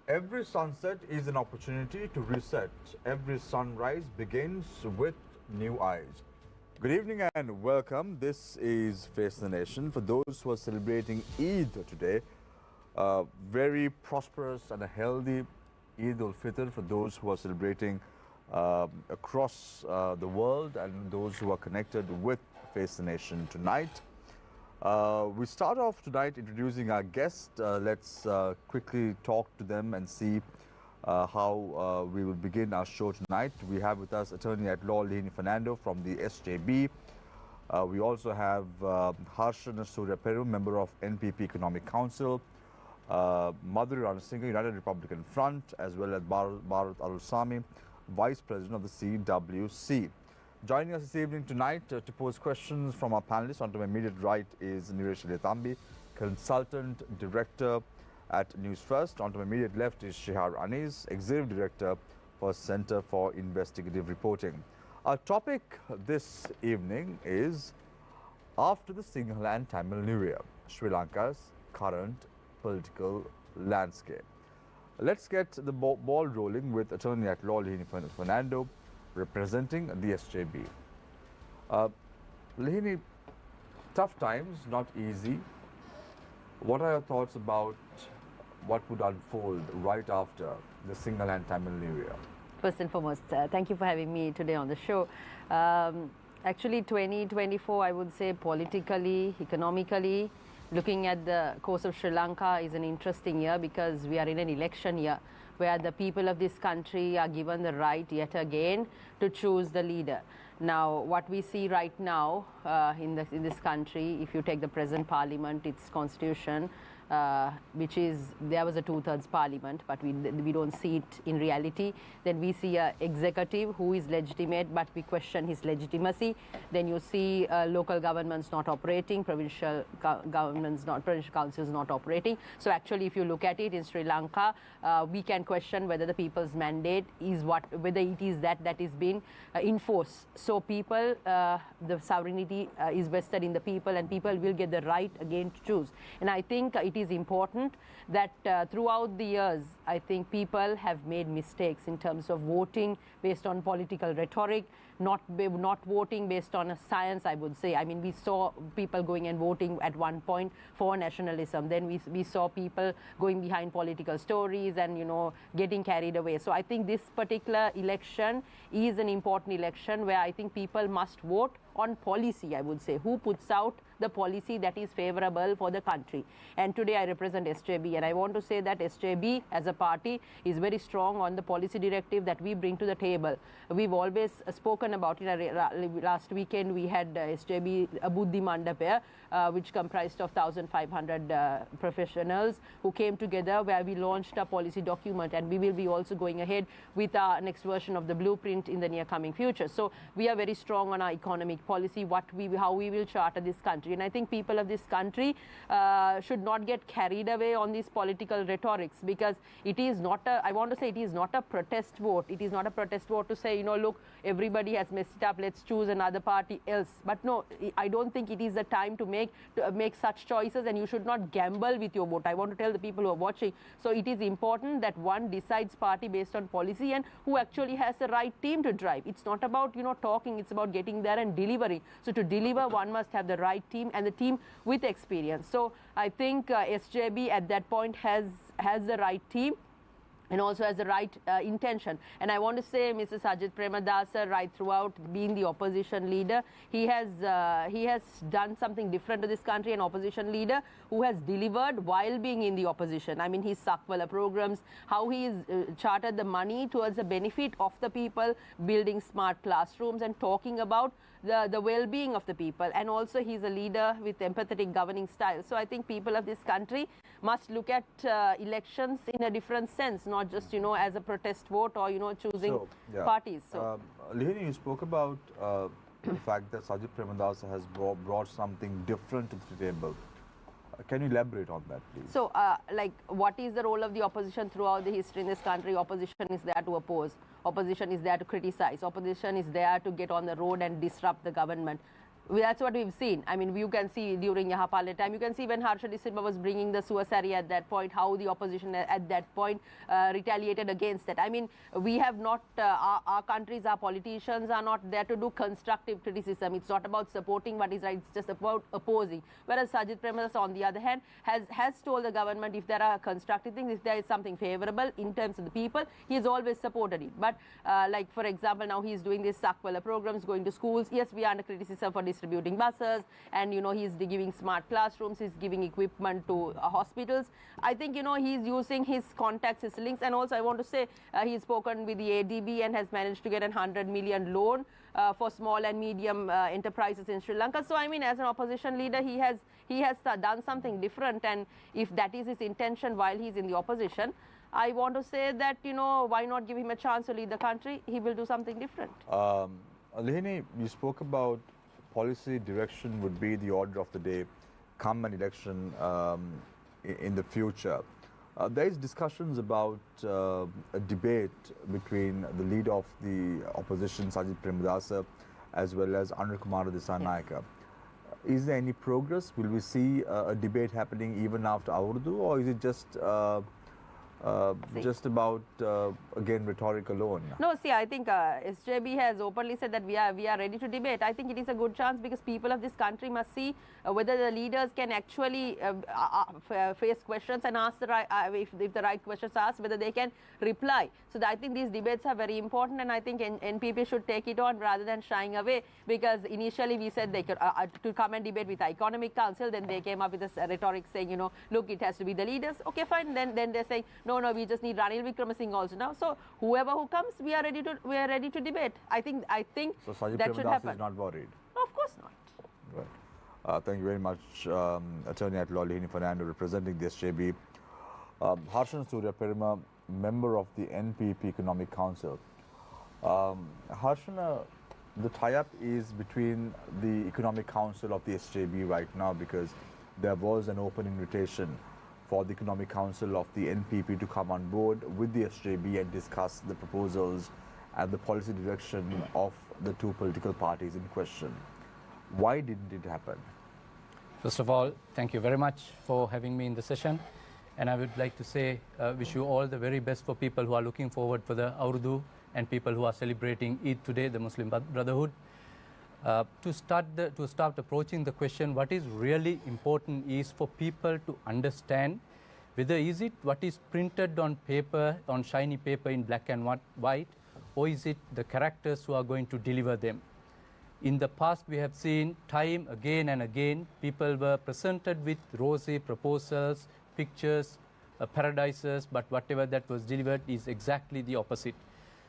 Every sunset is an opportunity to reset. Every sunrise begins with new eyes. Good evening and welcome. This is Face the Nation. For those who are celebrating Eid today, very prosperous and a healthy Eid ul-Fitr for those who are celebrating across the world and those who are connected with Face the Nation tonight. We start off tonight introducing our guest. Let's quickly talk to them and see how we will begin our show tonight. We have with us Attorney at Law Lehini Fernando from the SJB. We also have Harshana Surya Peru, member of NPP Economic Council, Madhuri Ranasinghe, United Republican Front, as well as Bharat Alusami, Vice President of the CWC. Joining us this evening tonight to pose questions from our panelists. On to my immediate right is Niresh Letambi, Consultant Director at Newsfirst. On to my immediate left is Shihar Anis, Executive Director for Center for Investigative Reporting. Our topic this evening is after the Sinhala and Tamil New Year, Sri Lanka's current political landscape. Let's get the ball rolling with Attorney at Law Lehini Fernando, representing the SJB. Lehini, tough times, not easy. What are your thoughts about what would unfold right after the Sinhala and Tamil New Year? First and foremost, thank you for having me today on the show. Actually, 2024, I would say politically, economically, looking at the course of Sri Lanka is an interesting year because we are in an election year where the people of this country are given the right yet again to choose the leader. Now, what we see right now in this country, if you take the present parliament, its constitution, which is, there was a two-thirds parliament, but we don't see it in reality. Then we see an executive who is legitimate, but we question his legitimacy. Then you see local governments not operating, provincial governments not, provincial councils not operating. So actually, if you look at it in Sri Lanka, we can question whether the people's mandate is whether it is that is being enforced. So people, the sovereignty is vested in the people, and people will get the right again to choose. And I think it is important that throughout the years, I think people have made mistakes in terms of voting based on political rhetoric, not voting based on a science, I would say. I mean, we saw people going and voting at one point for nationalism. Then we saw people going behind political stories and, you know, getting carried away. So I think this particular election is an important election where I think people must vote on policy, I would say, who puts out the policy that is favorable for the country. And today I represent SJB, and I want to say that SJB as a party is very strong on the policy directive that we bring to the table. We've always spoken about it. Last weekend we had SJB Buddhi Mandapaya, which comprised of 1,500 professionals who came together, where we launched a policy document, and we will be also going ahead with our next version of the blueprint in the near coming future. So we are very strong on our economic policy, how we will charter this country. And I think people of this country should not get carried away on these political rhetorics, because it is not I want to say it is not a protest vote. It is not a protest vote to say, you know, look, everybody has messed it up, let's choose another party else. But no, I don't think it is the time to make such choices, and you should not gamble with your vote. I want to tell the people who are watching. So it is important that one decides party based on policy and who actually has the right team to drive. It's not about, you know, talking, it's about getting there and delivering. So to deliver, one must have the right team and the team with experience. So I think SJB at that point has the right team and also has the right intention. And I want to say Mr. Sajith Premadasa, right throughout being the opposition leader, he has done something different to this country, an opposition leader who has delivered while being in the opposition. I mean, his Sakwala programs, how he has chartered the money towards the benefit of the people, building smart classrooms and talking about the well-being of the people. And also he's a leader with empathetic governing style. So I think people of this country must look at elections in a different sense, not just, you know, as a protest vote or, you know, choosing parties. So, Lehini, you spoke about the fact that Sajith Premadasa has brought something different to the table. Can you elaborate on that, please? So, like, what is the role of the opposition throughout the history in this country? Opposition is there to oppose. Opposition is there to criticize. Opposition is there to get on the road and disrupt the government. That's what we've seen. I mean, you can see during Yahapale time, you can see when Harsha De Silva was bringing the suicide at that point, how the opposition at that point retaliated against that. I mean, we have not, our countries, our politicians are not there to do constructive criticism. It's not about supporting what is right, it's just about opposing. Whereas Sajid Premadasa, on the other hand, has told the government if there are constructive things, if there is something favorable in terms of the people, he has always supported it. But like, for example, now he's doing this Sakpala programs, going to schools. Yes, we are under criticism for distributing buses, and he's giving smart classrooms, he's giving equipment to hospitals. I think he's using his contacts, his links, and also I want to say he's spoken with the ADB and has managed to get a 100 million loan for small and medium enterprises in Sri Lanka. So I mean, as an opposition leader, he has done something different, and if that is his intention while he's in the opposition, I want to say that why not give him a chance to lead the country? He will do something different. Lihini, you spoke about policy direction would be the order of the day come an election in the future. There is discussions about a debate between the leader of the opposition, Sajid Premadasa, as well as Anil Kumar Dissanayake. Is there any progress? Will we see a debate happening even after Urdu, or is it just about again rhetoric alone? No, see, I think SJB has openly said that we are ready to debate. I think it is a good chance because people of this country must see whether the leaders can actually face questions and ask the right, if the right questions are asked, whether they can reply. So I think these debates are very important, and I think NPP should take it on rather than shying away, because initially we said they could to come and debate with the Economic Council, then they came up with this rhetoric saying, look, it has to be the leaders. Okay, fine. Then they're saying, no, we just need Ranil Wickremesinghe also now. So whoever who comes, we are ready to debate. I think so Sajid that should happen. Is not worried. No, of course not. Right. Thank you very much, Attorney at Law Lihini Fernando, representing the SJB. Harshan Surya Perima, member of the NPP Economic Council. Harshan, the tie-up is between the Economic Council of the SJB right now, because there was an open invitation for the Economic Council of the NPP to come on board with the SJB and discuss the proposals and the policy direction of the two political parties in question. Why didn't it happen? First of all, thank you very much for having me in the session. And I would like to say, wish you all the very best for people who are looking forward for the Urdu and people who are celebrating Eid today, the Muslim Brotherhood. To start approaching the question, what is really important is for people to understand whether is it what is printed on paper, on shiny paper in black and white, or is it the characters who are going to deliver them. In the past, we have seen time again and again, people were presented with rosy proposals, pictures, paradises, but whatever that was delivered is exactly the opposite.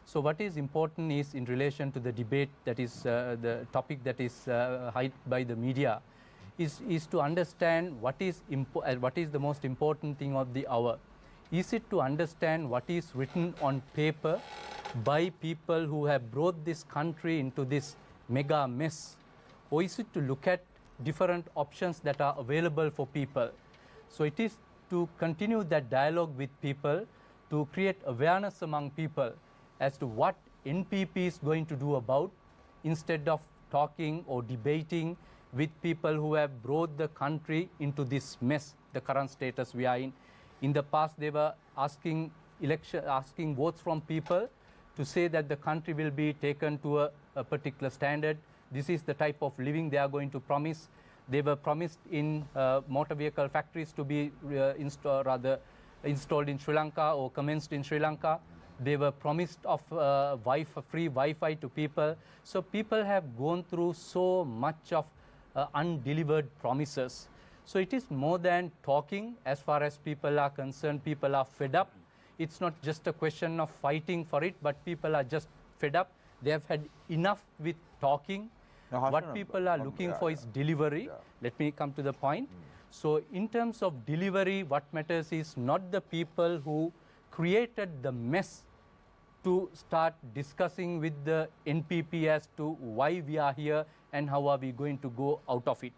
So what is important is, in relation to the debate, that is the topic that is hyped by the media, is to understand what is the most important thing of the hour. Is it to understand what is written on paper by people who have brought this country into this mega mess, or is it to look at different options that are available for people? So it is to continue that dialogue with people, to create awareness among people as to what NPP is going to do about, instead of talking or debating with people who have brought the country into this mess, the current status we are in. In the past, they were asking votes from people to say that the country will be taken to a particular standard. This is the type of living they are going to promise. They were promised in motor vehicle factories to be installed in Sri Lanka or commenced in Sri Lanka. They were promised of free Wi-Fi to people. So people have gone through so much of undelivered promises. So it is more than talking. As far as people are concerned, people are fed up. It's not just a question of fighting for it, but people are just fed up. They have had enough with talking. Now, what people are looking for is delivery. Yeah. Let me come to the point. So in terms of delivery, what matters is not the people who created the mess to start discussing with the NPP as to why we are here and how are we going to go out of it.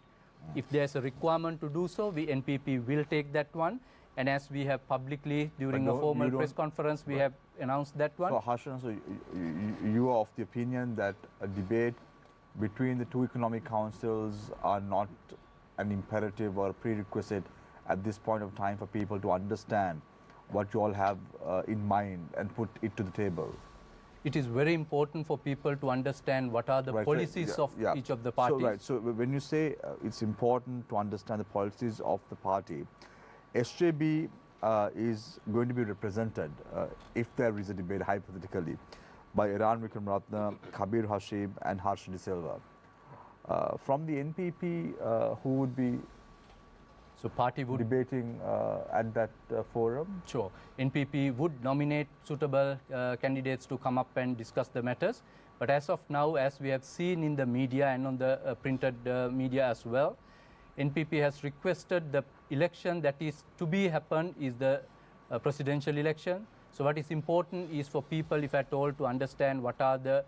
If there's a requirement to do so, we NPP will take that one. And as we have publicly, during a formal press conference, we have announced that one. So Harshan, so you are of the opinion that a debate between the two economic councils are not an imperative or a prerequisite at this point of time for people to understand what you all have in mind and put it to the table? It is very important for people to understand what are the policies of each of the parties. So when you say it's important to understand the policies of the party, SJB is going to be represented, if there is a debate hypothetically, by Iran Wickramaratne, Kabir Hashim and Harsh De Silva. From the NPP, who would be party would debating at that forum? Sure. NPP would nominate suitable candidates to come up and discuss the matters. But as of now, as we have seen in the media and on the printed media as well, NPP has requested the election that is to be happen is the presidential election. So what is important is for people, if at all, to understand what are the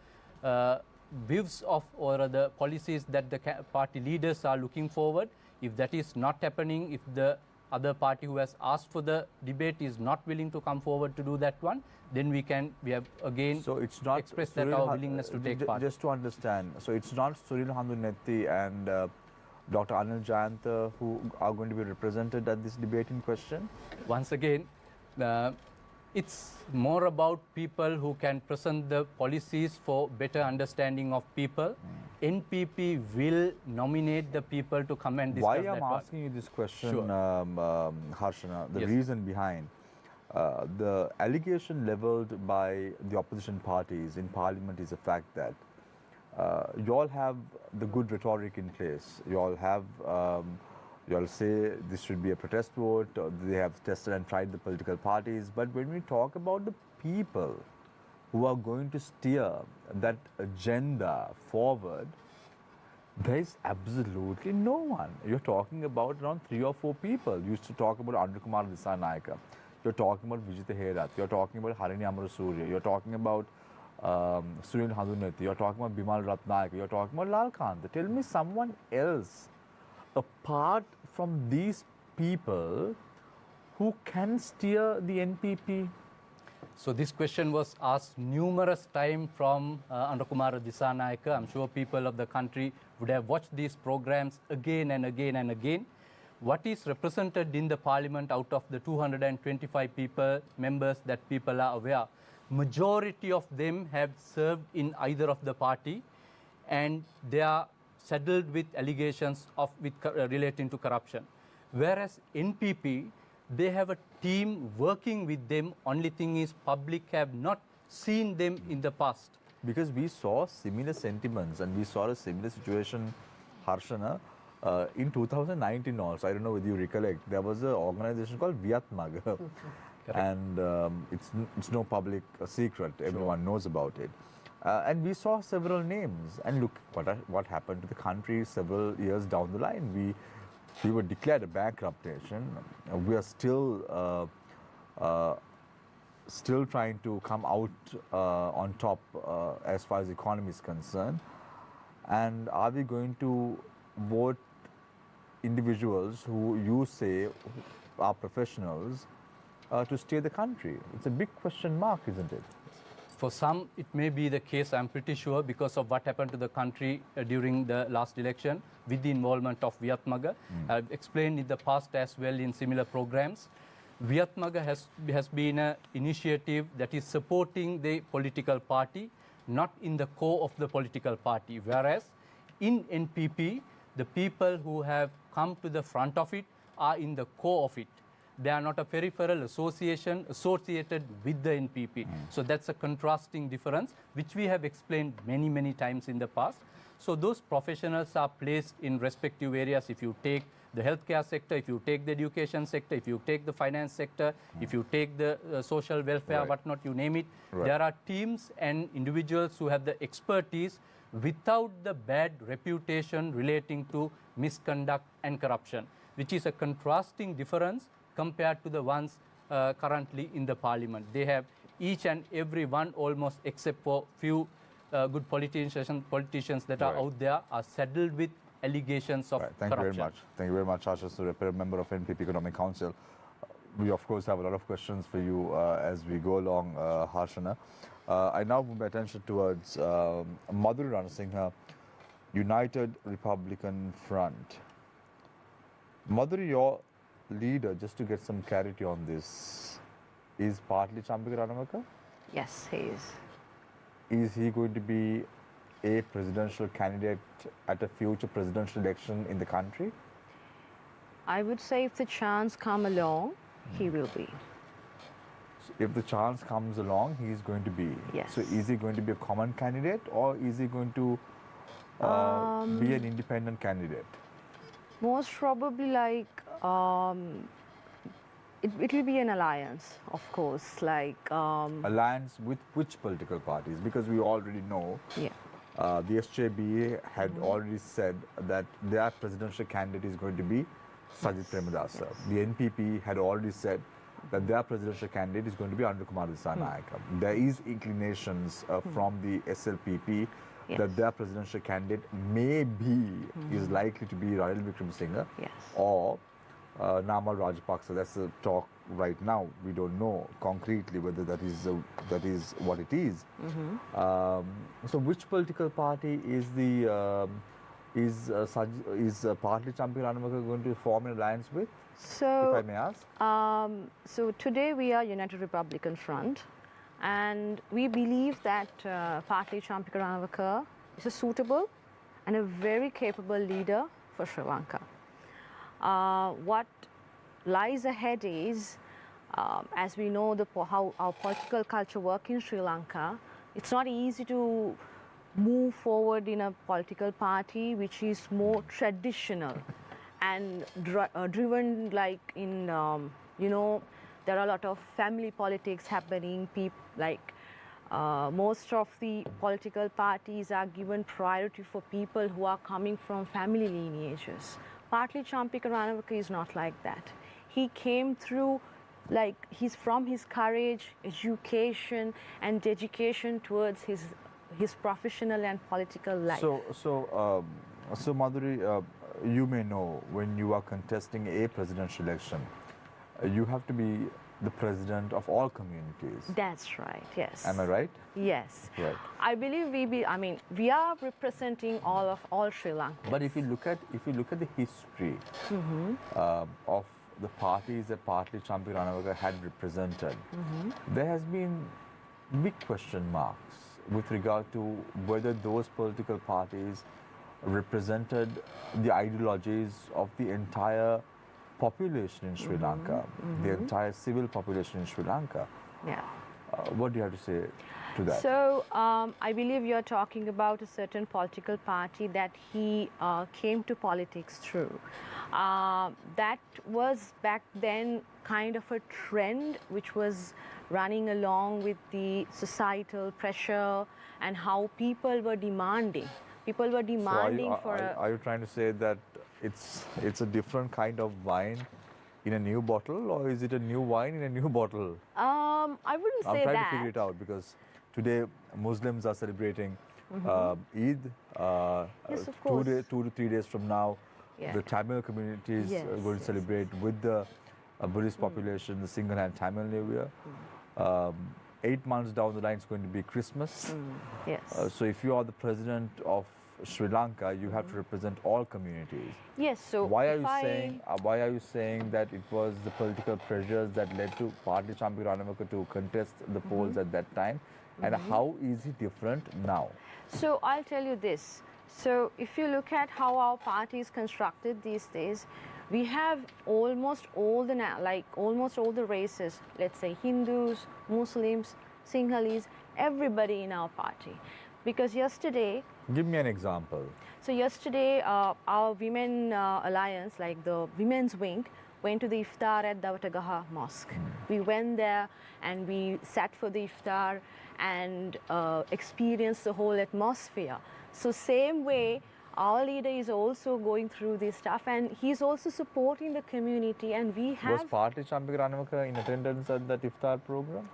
views of or the policies that the party leaders are looking forward. If that is not happening, if the other party who has asked for the debate is not willing to come forward to do that one, then we have again expressed that our willingness to take part. Just to understand, so it's not Suril Handunetti and Dr. Anil Jayant who are going to be represented at this debate in question? Once again, it's more about people who can present the policies for better understanding of people. NPP will nominate the people to come and discuss that. Why I'm asking you this question, Sure. Harshana, the Yes. reason behind the allegation leveled by the opposition parties in parliament is the fact that you all have the good rhetoric in place. You all have, you all say this should be a protest vote. They have tested and tried the political parties. But when we talk about the people who are going to steer that agenda forward, there is absolutely no one. You're talking about around 3 or 4 people. You used to talk about Andrakumar Dissanayake. You're talking about Vijitha Herat. You're talking about Harini Amarasuriya. You're talking about Suril Handunetti. You're talking about Bimal Ratnayake. You're talking about Lal Kant. Tell me someone else apart from these people who can steer the NPP. So this question was asked numerous times from Andrakumara Dissanayake. I'm sure people of the country would have watched these programs again and again and again. What is represented in the parliament out of the 225 members that people are aware, majority of them have served in either of the party, and they are saddled with allegations relating to corruption. Whereas NPP, they have a team working with them. Only thing is, public have not seen them in the past. Because we saw similar sentiments and we saw a similar situation, Harshana, in 2019 also. I don't know whether you recollect. There was an organization called Viatmag. And it's no public secret. Everyone knows about it. And we saw several names. And look what happened to the country several years down the line. We were declared a bankrupt nation. We are still trying to come out on top as far as the economy is concerned. And are we going to vote individuals who you say are professionals to steer the country? It's a big question mark, isn't it? For some, it may be the case, I'm pretty sure, because of what happened to the country during the last election with the involvement of Viatmaga. I've explained in the past as well in similar programs. Viatmaga has been an initiative that is supporting the political party, not in the core of the political party. Whereas in NPP, the people who have come to the front of it are in the core of it. They are not a peripheral association associated with the NPP. So that's a contrasting difference, which we have explained many, many times in the past. So those professionals are placed in respective areas. If you take the healthcare sector, if you take the education sector, if you take the finance sector, if you take the social welfare, whatnot, you name it, there are teams and individuals who have the expertise without the bad reputation relating to misconduct and corruption, which is a contrasting difference compared to the ones currently in the parliament. They have each and every one almost, except for few good politicians that are out there, are saddled with allegations of corruption. Thank you very much. Thank you very much, Asha Surya, member of NPP Economic Council. We, of course, have a lot of questions for you as we go along, Harshana. I now move my attention towards Madhuri Ranasinghe, United Republican Front. Madhuri, your leader, just to get some clarity on this, is partly Champika Ranawaka? Yes, he is. Is he going to be a presidential candidate at a future presidential election in the country? I would say if the chance come along, he will be. So if the chance comes along, he is going to be. Yes. So is he going to be a common candidate or is he going to be an independent candidate? Most probably it will be an alliance, of course, Alliance with which political parties? Because we already know yeah. the SJB had already said that their presidential candidate is going to be Sajid Premadasa. The NPP had already said that their presidential candidate is going to be Anurkumar Dissanayake. There is inclinations from the SLPP that their presidential candidate may be, is likely to be Ranil Wickremesinghe or Namal Rajapaksa. That's the talk right now. We don't know concretely whether that is what it is. So, which political party is the partly Champika Ranawaka going to form an alliance with? So, if I may ask. So today we are United Republican Front, and we believe that partly Champika Ranawaka is a suitable and a very capable leader for Sri Lanka. What lies ahead is, as we know how our political culture works in Sri Lanka, it's not easy to move forward in a political party which is more traditional and driven like in, there are a lot of family politics happening. Most of the political parties are given priority for people who are coming from family lineages. Partly Champika Ranawaka is not like that. He came through, he's from his courage, education, and dedication towards his professional and political life. So Madhuri, you may know when you are contesting a presidential election, you have to be the president of all communities. That's right, yes. Am I right? Yes. Right. I believe we are representing all Sri Lanka. But if you look at the history of the parties that partly Champika Ranawaka had represented, there has been big question marks with regard to whether those political parties represented the ideologies of the entire population in Sri Lanka, the entire civil population in Sri Lanka. Yeah. What do you have to say to that? So, I believe you're talking about a certain political party that he came to politics through. That was back then kind of a trend which was running along with the societal pressure and how people were demanding. People were demanding Are you trying to say that it's a different kind of wine in a new bottle, or is it a new wine in a new bottle? I wouldn't say that. I'm trying to figure it out because today Muslims are celebrating Eid. Yes, of course. 2 to 3 days from now, the Tamil community is going to celebrate with the Buddhist population the single-hand Tamil New Year. 8 months down the line, it's going to be Christmas. Yes. So if you are the president of Sri Lanka, you have to represent all communities. Yes. So why are you saying that it was the political pressures that led to partly Champika Ranawaka to contest the polls at that time, and how is he different now? So I'll tell you this. So if you look at how our party is constructed these days, we have almost all the races. Let's say Hindus, Muslims, Sinhalese, everybody in our party. Because yesterday, give me an example. So yesterday, our women alliance, like the women's wing, went to the iftar at Davatagaha Mosque. We went there and we sat for the iftar and experienced the whole atmosphere. So same way, our leader is also going through this stuff, and he's also supporting the community. And we have. Was partly Champika Ranawaka in attendance at that iftar program?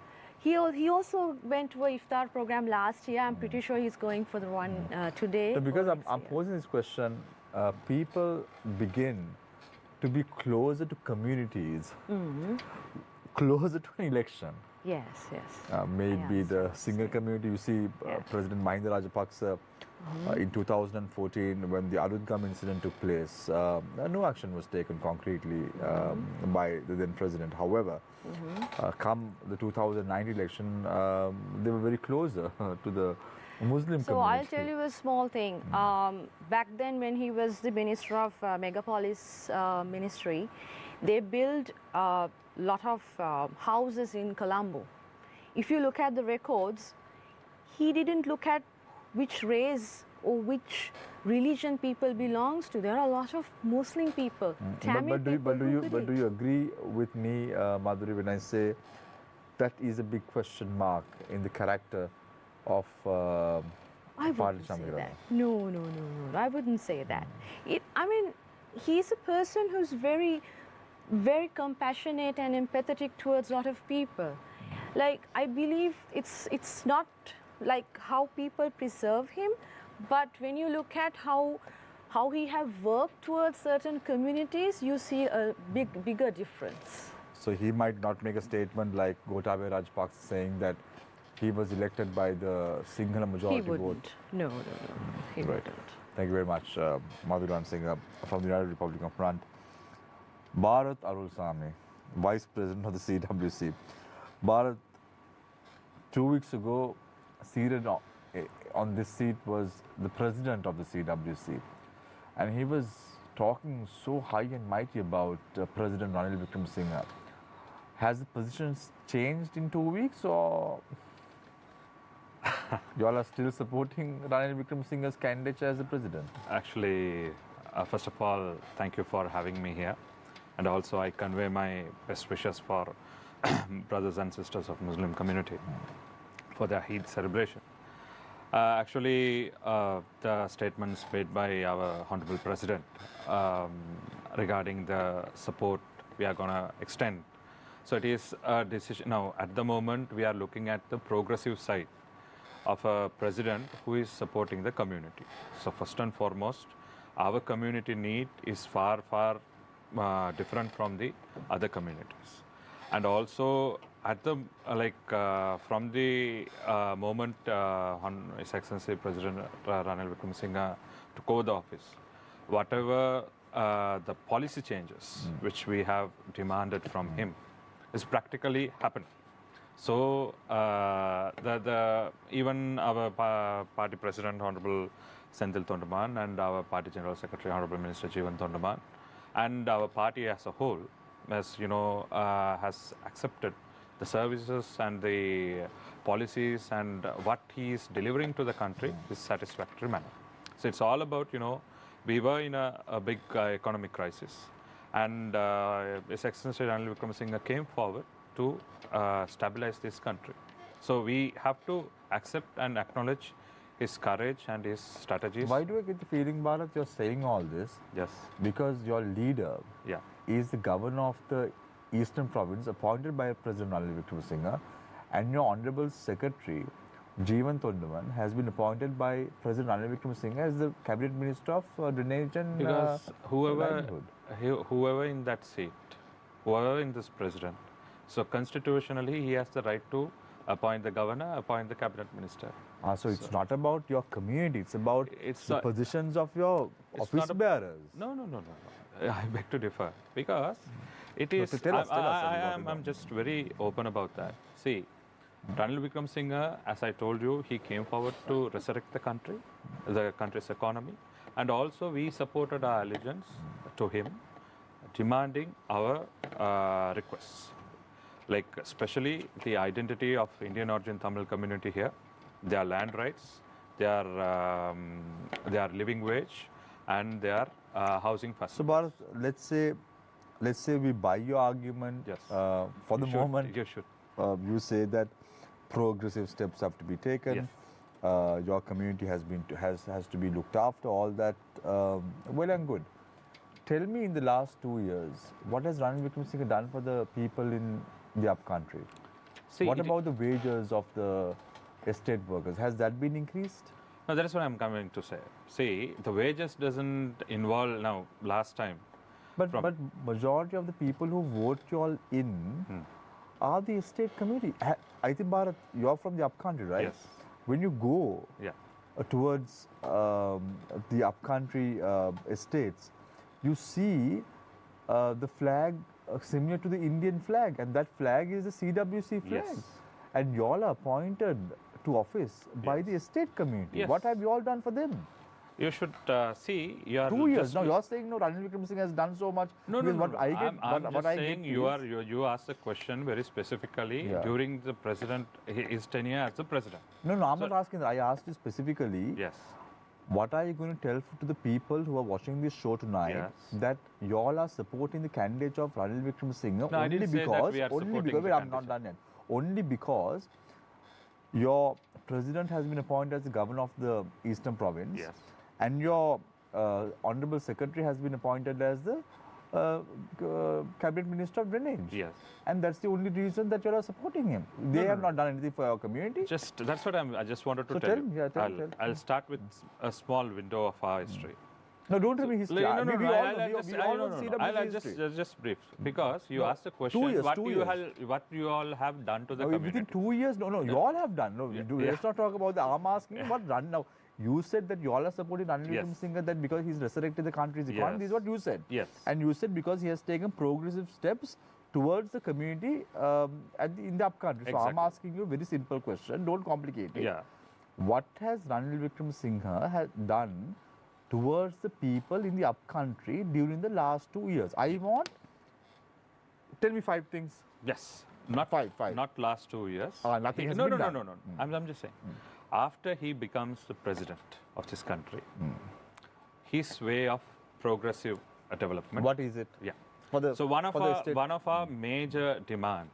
He also went to a iftar program last year. I'm pretty sure he's going for the one today. So because I'm posing this question, people begin to be closer to communities, closer to an election. Yes. Maybe the single community. You see, President Mahinda Rajapaksa In 2014, when the Arudham incident took place, no action was taken concretely by the then president. However, come the 2019 election, they were very closer to the Muslim So community. I'll tell you a small thing. Back then when he was the Minister of Megapolis Ministry, they built a lot of houses in Colombo. If you look at the records, he didn't look at which race or which religion people belongs to. There are a lot of Muslim people, Tamil But do people who you believe. agree with me, Madhuri, when I say that is a big question mark in the character of I wouldn't say that. No, I wouldn't say that. I mean, he's a person who's very, very compassionate and empathetic towards a lot of people. Like, I believe it's not like how people preserve him, but when you look at how he have worked towards certain communities, you see a bigger difference. So he might not make a statement like Gotabaya Rajapaksa saying that he was elected by the Sinhala majority He vote. wouldn't. No, he Right. wouldn't. Thank you very much, Madhuran Singh from the United Republican Front. Bharat Arulsamy, Vice President of the CWC. Bharat, 2 weeks ago, seated on this seat was the President of the CWC. And he was talking so high and mighty about President Ranil Wickremesinghe. Has the positions changed in 2 weeks, or you all are still supporting Ranil Wickremesinghe's candidature as the president? Actually, first of all, thank you for having me here. And also I convey my best wishes for brothers and sisters of Muslim community for their Eid celebration. Actually, the statements made by our Honorable President regarding the support we are going to extend. So it is a decision. Now, at the moment, we are looking at the progressive side of a president who is supporting the community. So first and foremost, our community need is far different from the other communities. And also, at the from the moment His Excellency President Ranil Wickremesinghe took over the office, whatever the policy changes which we have demanded from him is practically happened. So even our party president Honorable Senthil Tondaman and our party general secretary Honorable Minister Jeevan Tondaman and our party as a whole, as you know, has accepted the services and the policies and what he is delivering to the country is satisfactory manner. So it's all about, you know, we were in a big economic crisis, and His Excellency Ranil Wickremesinghe came forward to stabilize this country. So we have to accept and acknowledge his courage and his strategies. Why do I get the feeling, Bharat, you're saying all this? Yes. Because your leader Yeah. is the governor of the Eastern Province appointed by President Ranil Wickremesinghe, and your Honorable Secretary Jeevan Tondaman has been appointed by President Ranil Wickremesinghe as the Cabinet Minister of Drainage and Because Livelihood. whoever in that seat, whoever in this president, so constitutionally he has the right to appoint the governor, appoint the cabinet minister. So it's not about your community, it's about It's the a- positions of your It's office not a- bearers. No. I beg to differ, because it No, is. so tell us, and we want to know. I'm just very open about that. See, Ranil Wickremesinghe, as I told you, he came forward to resurrect the country's economy, and also we supported our allegiance to him, demanding our requests, like especially the identity of Indian origin Tamil community here, their land rights, their living wage, and their housing So facilities. Bharat, let's say we buy your argument. Yes. For the moment, You should. you say that progressive steps have to be taken. Yes. Your community has to be looked after. All that, well and good. Tell me, in the last 2 years, what has Ranil Wickremesinghe done for the people in the upcountry? See, What it- about the wages of the estate workers? Has that been increased? No, that is what I'm coming to say. See, the wages doesn't involve now. Last time, But From- but majority of the people who vote you all in are the estate community. I think, Bharat, you're from the upcountry, right? Yes. When you go, Yeah. towards the upcountry estates, you see the flag similar to the Indian flag, and that flag is the CWC flag. Yes. And you all are appointed to office by Yes. the estate community. Yes. What have you all done for them? You should see. You are 2 years. just Now you're saying no, Ranil Wickremesinghe has done so much. No, because what I get, I'm what just I saying get you asked the question very specifically Yeah. during the president his tenure as the president. No, I'm So- not asking that. I asked you specifically. Yes. What are you going to tell to the people who are watching this show tonight Yes. that you all are supporting the candidate of Ranil Wickremesinghe No, I only didn't say that because we are only supporting because the wait, I'm not candidate. done yet. Only because your president has been appointed as the governor of the Eastern Province, Yes. and your honorable secretary has been appointed as the cabinet minister of drainage. Yes. And that's the only reason that you are supporting him. They have not done anything for our community. Just that's what I just wanted to So tell tell you. me, yeah, tell. I'll start with a small window of our history. No, don't tell me history. No, We all know, we all know I'll history. just brief because you No, asked the question 2 years, what 2 you years. what you all have done to the Within community. 2 years, no, you all have done. No, Yeah, let's not talk about the arm asking. What run now? You said that you all are supporting Ranil Yes. Wickremesinghe that because he's resurrected the country's economy. Yes. This is what you said. Yes. And you said because he has taken progressive steps towards the community in the upcountry. So I'm Exactly. asking you a very simple question. Don't complicate it. Yeah. What has Ranil Wickremesinghe done towards the people in the upcountry during the last 2 years? Tell me 5 things. Yes. Not Five. Not last 2 years. Nothing has no, been no, done. no, no, no. I'm just saying. After he becomes the president of this country, his way of progressive development. What is it? Yeah. For the, So one of for the estate- one of our major demand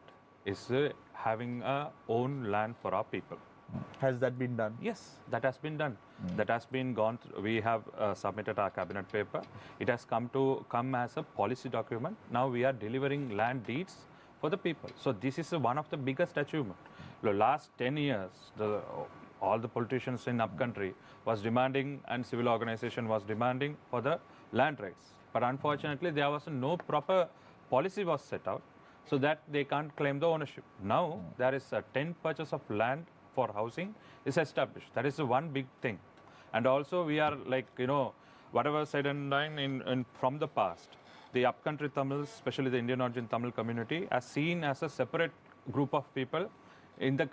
is having a own land for our people. Has that been done? Yes, that has been done. That has been gone through. We have submitted our cabinet paper. It has come as a policy document. Now we are delivering land deeds for the people. So this is one of the biggest achievement. The last 10 years, all the politicians in upcountry was demanding and civil organization was demanding for the land rights. But unfortunately, there was no proper policy was set out so that they can't claim the ownership. Now there is a 10 purchase of land for housing is established. That is the one big thing. And also we are like, whatever said and done from the past, the upcountry Tamils, especially the Indian origin Tamil community, are seen as a separate group of people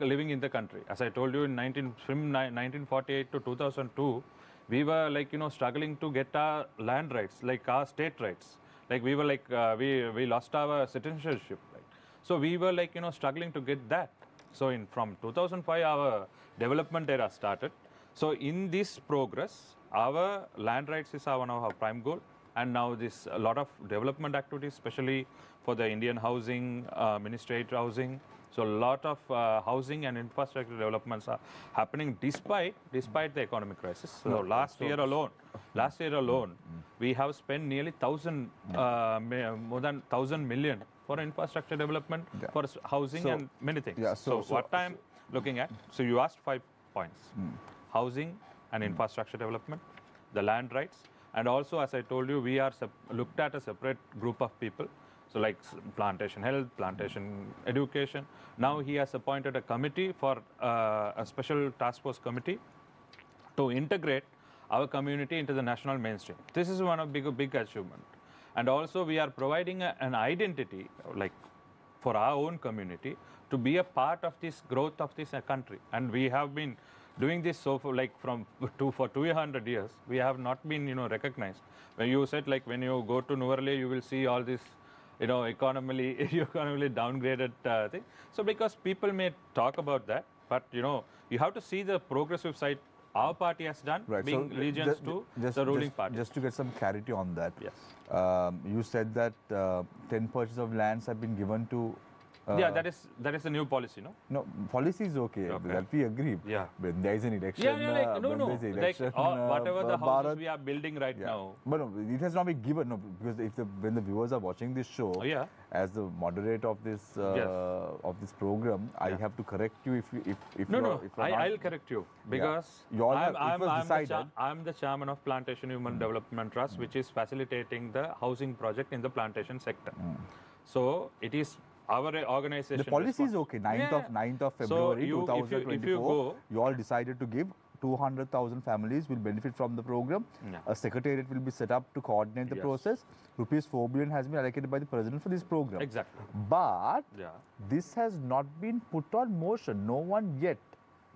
living in the country. As I told you, from 1948 to 2002, we were like, struggling to get our land rights, like our state rights. Like we were like, we lost our citizenship. Right? So we were like, struggling to get that. So from 2005, our development era started. So in this progress, our land rights is one of our prime goal. And now this a lot of development activities, especially for the Indian housing, ministry housing. So a lot of housing and infrastructure developments are happening despite the economic crisis. So last year alone, we have spent nearly more than 1,000 million for infrastructure development, for housing and many things. Yeah, so what I'm looking at, so you asked 5 points. Housing and infrastructure development, the land rights, and also as I told you, we are looked at a separate group of people. So like plantation health, plantation education. Now he has appointed a committee for a special task force committee to integrate our community into the national mainstream. This is one of big achievement. And also we are providing an identity like for our own community to be a part of this growth of this country. And we have been doing this so for 200 years. We have not been recognized. When you said like when you go to Nuvarle, you will see all this economically downgraded thing. So because people may talk about that, but you have to see the progressive side our party has done, Right. being So allegiance to the ruling party. Just to get some clarity on that. Yes. You said that 10 purchases of lands have been given to. Yeah, that is the new policy, no? No, policy is okay. Okay. That we agree. Yeah. When there is an election. Yeah, like, when there is an election, whatever the houses Bharat- we are building right now. But no, it has not been given. No, because when the viewers are watching this show, Yeah. as the moderator of this program, I Yeah. have to correct you if No, you're no, not- I'll correct you because You all have- it was decided. I'm the chairman of Plantation Human Development Trust, which is facilitating the housing project in the plantation sector. So it is our organization. The policy is okay. 9th of February So 2024, if you go, you all decided to give 200,000 families will benefit from the program. Yeah. A secretariat will be set up to coordinate the Yes. process. Rupees 4 billion has been allocated by the president for this program. Exactly. But Yeah. this has not been put on motion. No one yet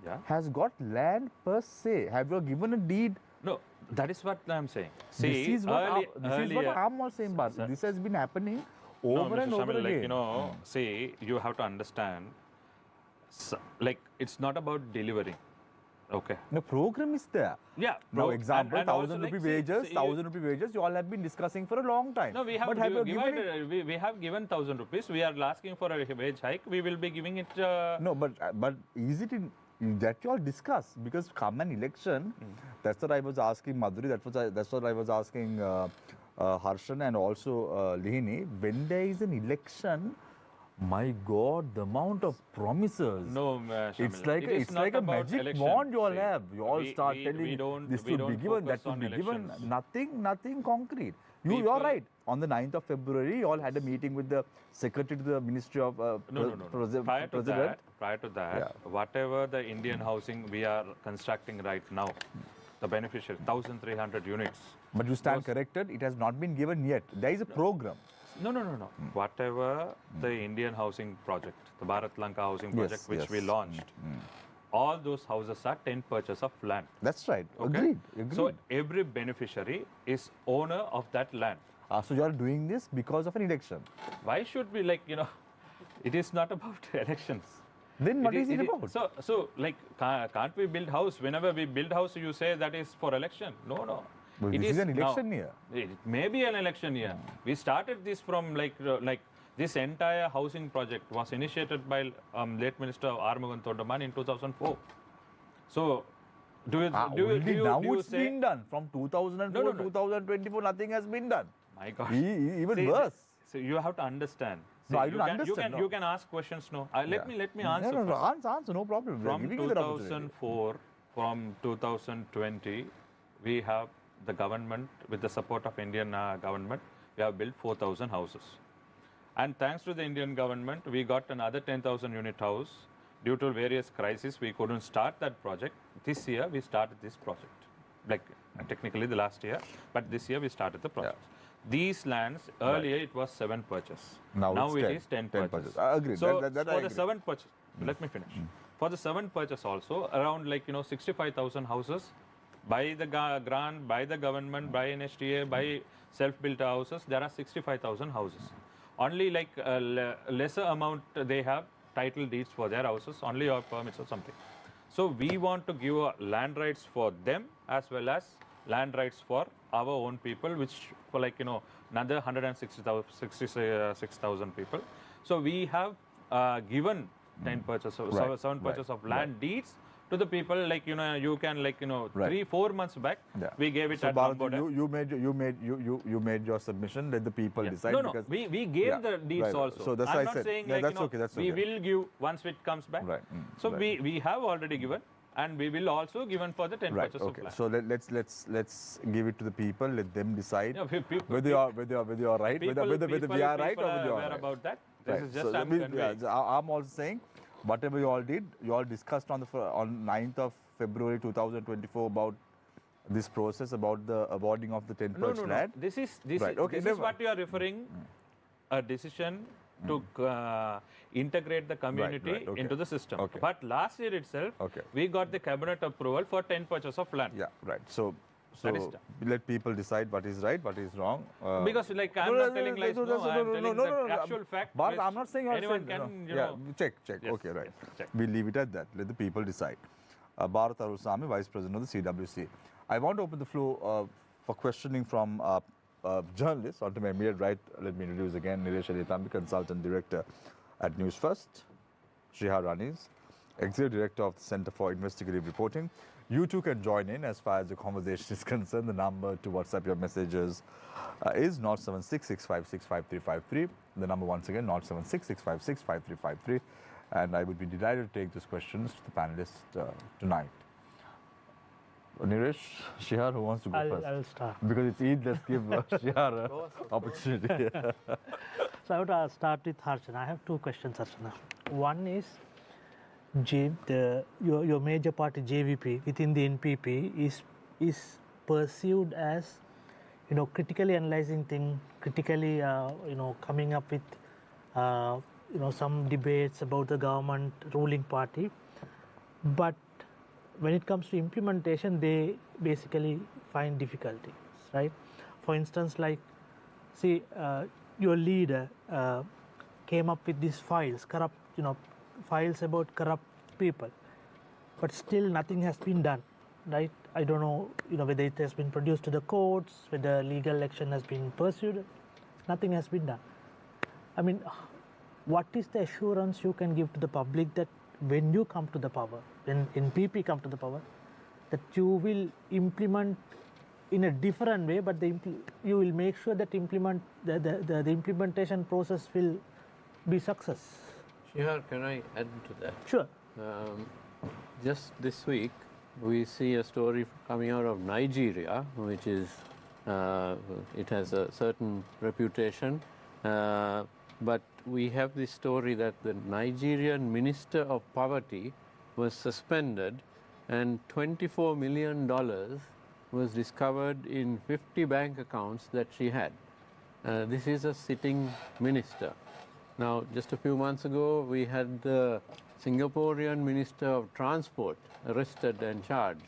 Yeah. has got land per se. Have you given a deed? No, that is what I'm saying. See, this is what earlier, I'm also saying, Bharat. This has been happening no, over Mr. and over Shamil, again. like, see, you have to understand, like, it's not about delivering. Okay. The program is there. Yeah. No, example, and also, 1,000 like, rupee see, wages, see, 1,000 rupee wages, you all have been discussing for a long time. No, we have, but have you given it? we have given 1,000 rupees. We are asking for a wage hike. We will be giving it. No, but is it in that you all discuss? Because come an election, that's what I was asking Madhuri, that's what I was asking Harshan and also Lihini. When there is an election, my God, the amount of promises. No, It's Shamil, like not a about magic election. wand you all See, have. You all start we telling don't- this we would be don't given, that focus would be on given. elections. Nothing concrete. You're People- right. On the 9th of February, you all had a meeting with the secretary to the Ministry of No. Prior to President. that, Yeah. whatever the Indian housing we are constructing right now, the beneficiary, 1,300 units. But you stand corrected, it has not been given yet. There is a program. No. Whatever the Indian housing project, the Bharat Lanka housing project, Yes, which yes. we launched, all those houses are 10 purchase of land. That's right. Okay? Agreed. So every beneficiary is owner of that land. So you are doing this because of an election. Why should we, like, it is not about elections. Then what is it about? So like, can't we build house? Whenever we build house, you say that is for election. No. But It this is an now- election year. It may be an election year. We started this from like this entire housing project was initiated by late Minister Armugan Thodaman in 2004. So, do you Now it's say, been done. From 2004 No. 2024, nothing has been done. my God, Even See, worse. So you have to understand. No, I you don't can, understand, You can ask questions. No, let me Yeah. answer. No, first. answer, no problem. We are From giving you that opportunity. 2004, from 2020, we have the government, with the support of Indian government, we have built 4,000 houses. And thanks to the Indian government, we got another 10,000 unit house. Due to various crises, we couldn't start that project. This year, we started this project. Like, technically the last year, but this year we started the project. These lands, earlier it was 7 purchase. Now it it's is 10 10 purchase. I agree. So That I for the agree. 7 purchase, let me finish. For the 7 purchase also, around 65,000 houses by the grant, by the government, by NHTA, by self-built houses, there are 65,000 houses. Only lesser amount they have title deeds for their houses, only or permits or something. So we want to give land rights for them as well as land rights for our own people, which for another 166,000 people. So we have given 10 purchase of, 7 purchase of land deeds to the people, you can 3-4 months back, we gave it So at Bharat, Namboda. you made your submission. Let the people decide. No, because we gave the deeds also. So that's why I'm I not said. saying That's okay. That's we okay. will give once it comes back. Right. So we have already given, and we will also given for the 10 Right. purchase Okay. of land. So let's give it to the people. Let them decide Yeah, whether you are right, whether we are right or whether you are aware right. about that. This Right. is just So I'm conveying. I'm also saying, whatever you all did, you all discussed on 9th of February 2024 about this process, about the awarding of the 10 No. land. This is Right, okay, this is never- what you are referring. A decision to integrate the community right, okay. into the system. Okay. But last year itself, Okay. we got the cabinet approval for 10 purchase of land. Yeah, right. So That is done. let people decide what is right, what is wrong. Because I'm not telling lies, I'm telling the actual fact. But which I'm not saying you're anyone saying, can, check. Yes, Okay, right. check. We'll leave it at that. Let the people decide. Bharat Arulsamy, Vice President of the CWC. I want to open the floor for questioning from journalists. Onto my immediate right, let me introduce again Nilesh Alitambi, Consultant Director at Newsfirst. Shrihar Ranis, Executive Director of the Center for Investigative Reporting. You too can join in as far as the conversation is concerned. The number to WhatsApp your messages is 076-656-5353. The number once again, 076-656-5353. And I would be delighted to take those questions to the panelists tonight. Nilesh, Shrihar, who wants to go first? I'll start. Because it's Eid, let's give Shrihar an opportunity. So I would start with Harshana. I have two questions, Harshana. One is, your major party JVP within the NPP is perceived as, critically analyzing things, critically, coming up with, some debates about the government ruling party. But when it comes to implementation, they basically find difficulties, right? For instance, like, see, your leader came up with these files, files about corrupt people, but still nothing has been done, right? I don't know, whether it has been produced to the courts, whether legal action has been pursued. Nothing has been done. I mean, what is the assurance you can give to the public that when you come to the power, when NPP come to the power, that you will implement in a different way, but you will make sure that the implementation process will be success? Shihar, can I add to that? Sure. Just this week, we see a story coming out of Nigeria, which is, it has a certain reputation, but we have this story that the Nigerian Minister of Poverty was suspended and $24 million was discovered in 50 bank accounts that she had. This is a sitting minister. Now, just a few months ago, we had the Singaporean Minister of Transport arrested and charged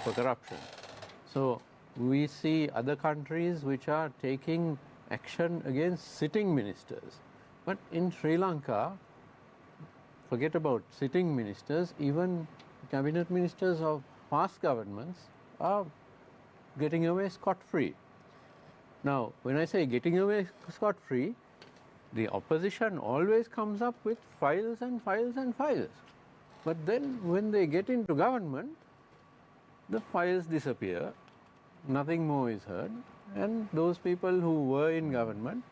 for corruption. So we see other countries which are taking action against sitting ministers. But in Sri Lanka, forget about sitting ministers, even cabinet ministers of past governments are getting away scot-free. Now, when I say getting away scot-free, the opposition always comes up with files and files and files. But then when they get into government, the files disappear, nothing more is heard, and those people who were in government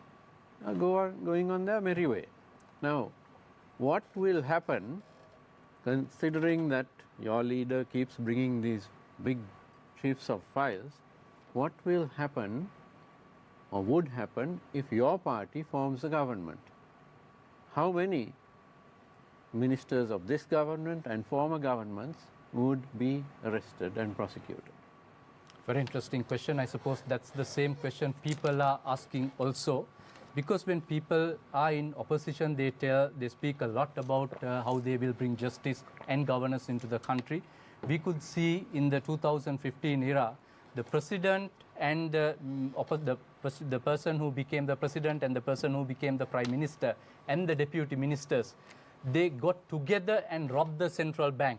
are going on their merry way. Now, what will happen, considering that your leader keeps bringing these big sheafs of files, what will happen or would happen if your party forms a government? How many ministers of this government and former governments would be arrested and prosecuted? Very interesting question. I suppose that's the same question people are asking also. Because when people are in opposition, they speak a lot about how they will bring justice and governance into the country. We could see in the 2015 era, the president and the person who became the president and the person who became the prime minister and the deputy ministers, they got together and robbed the central bank.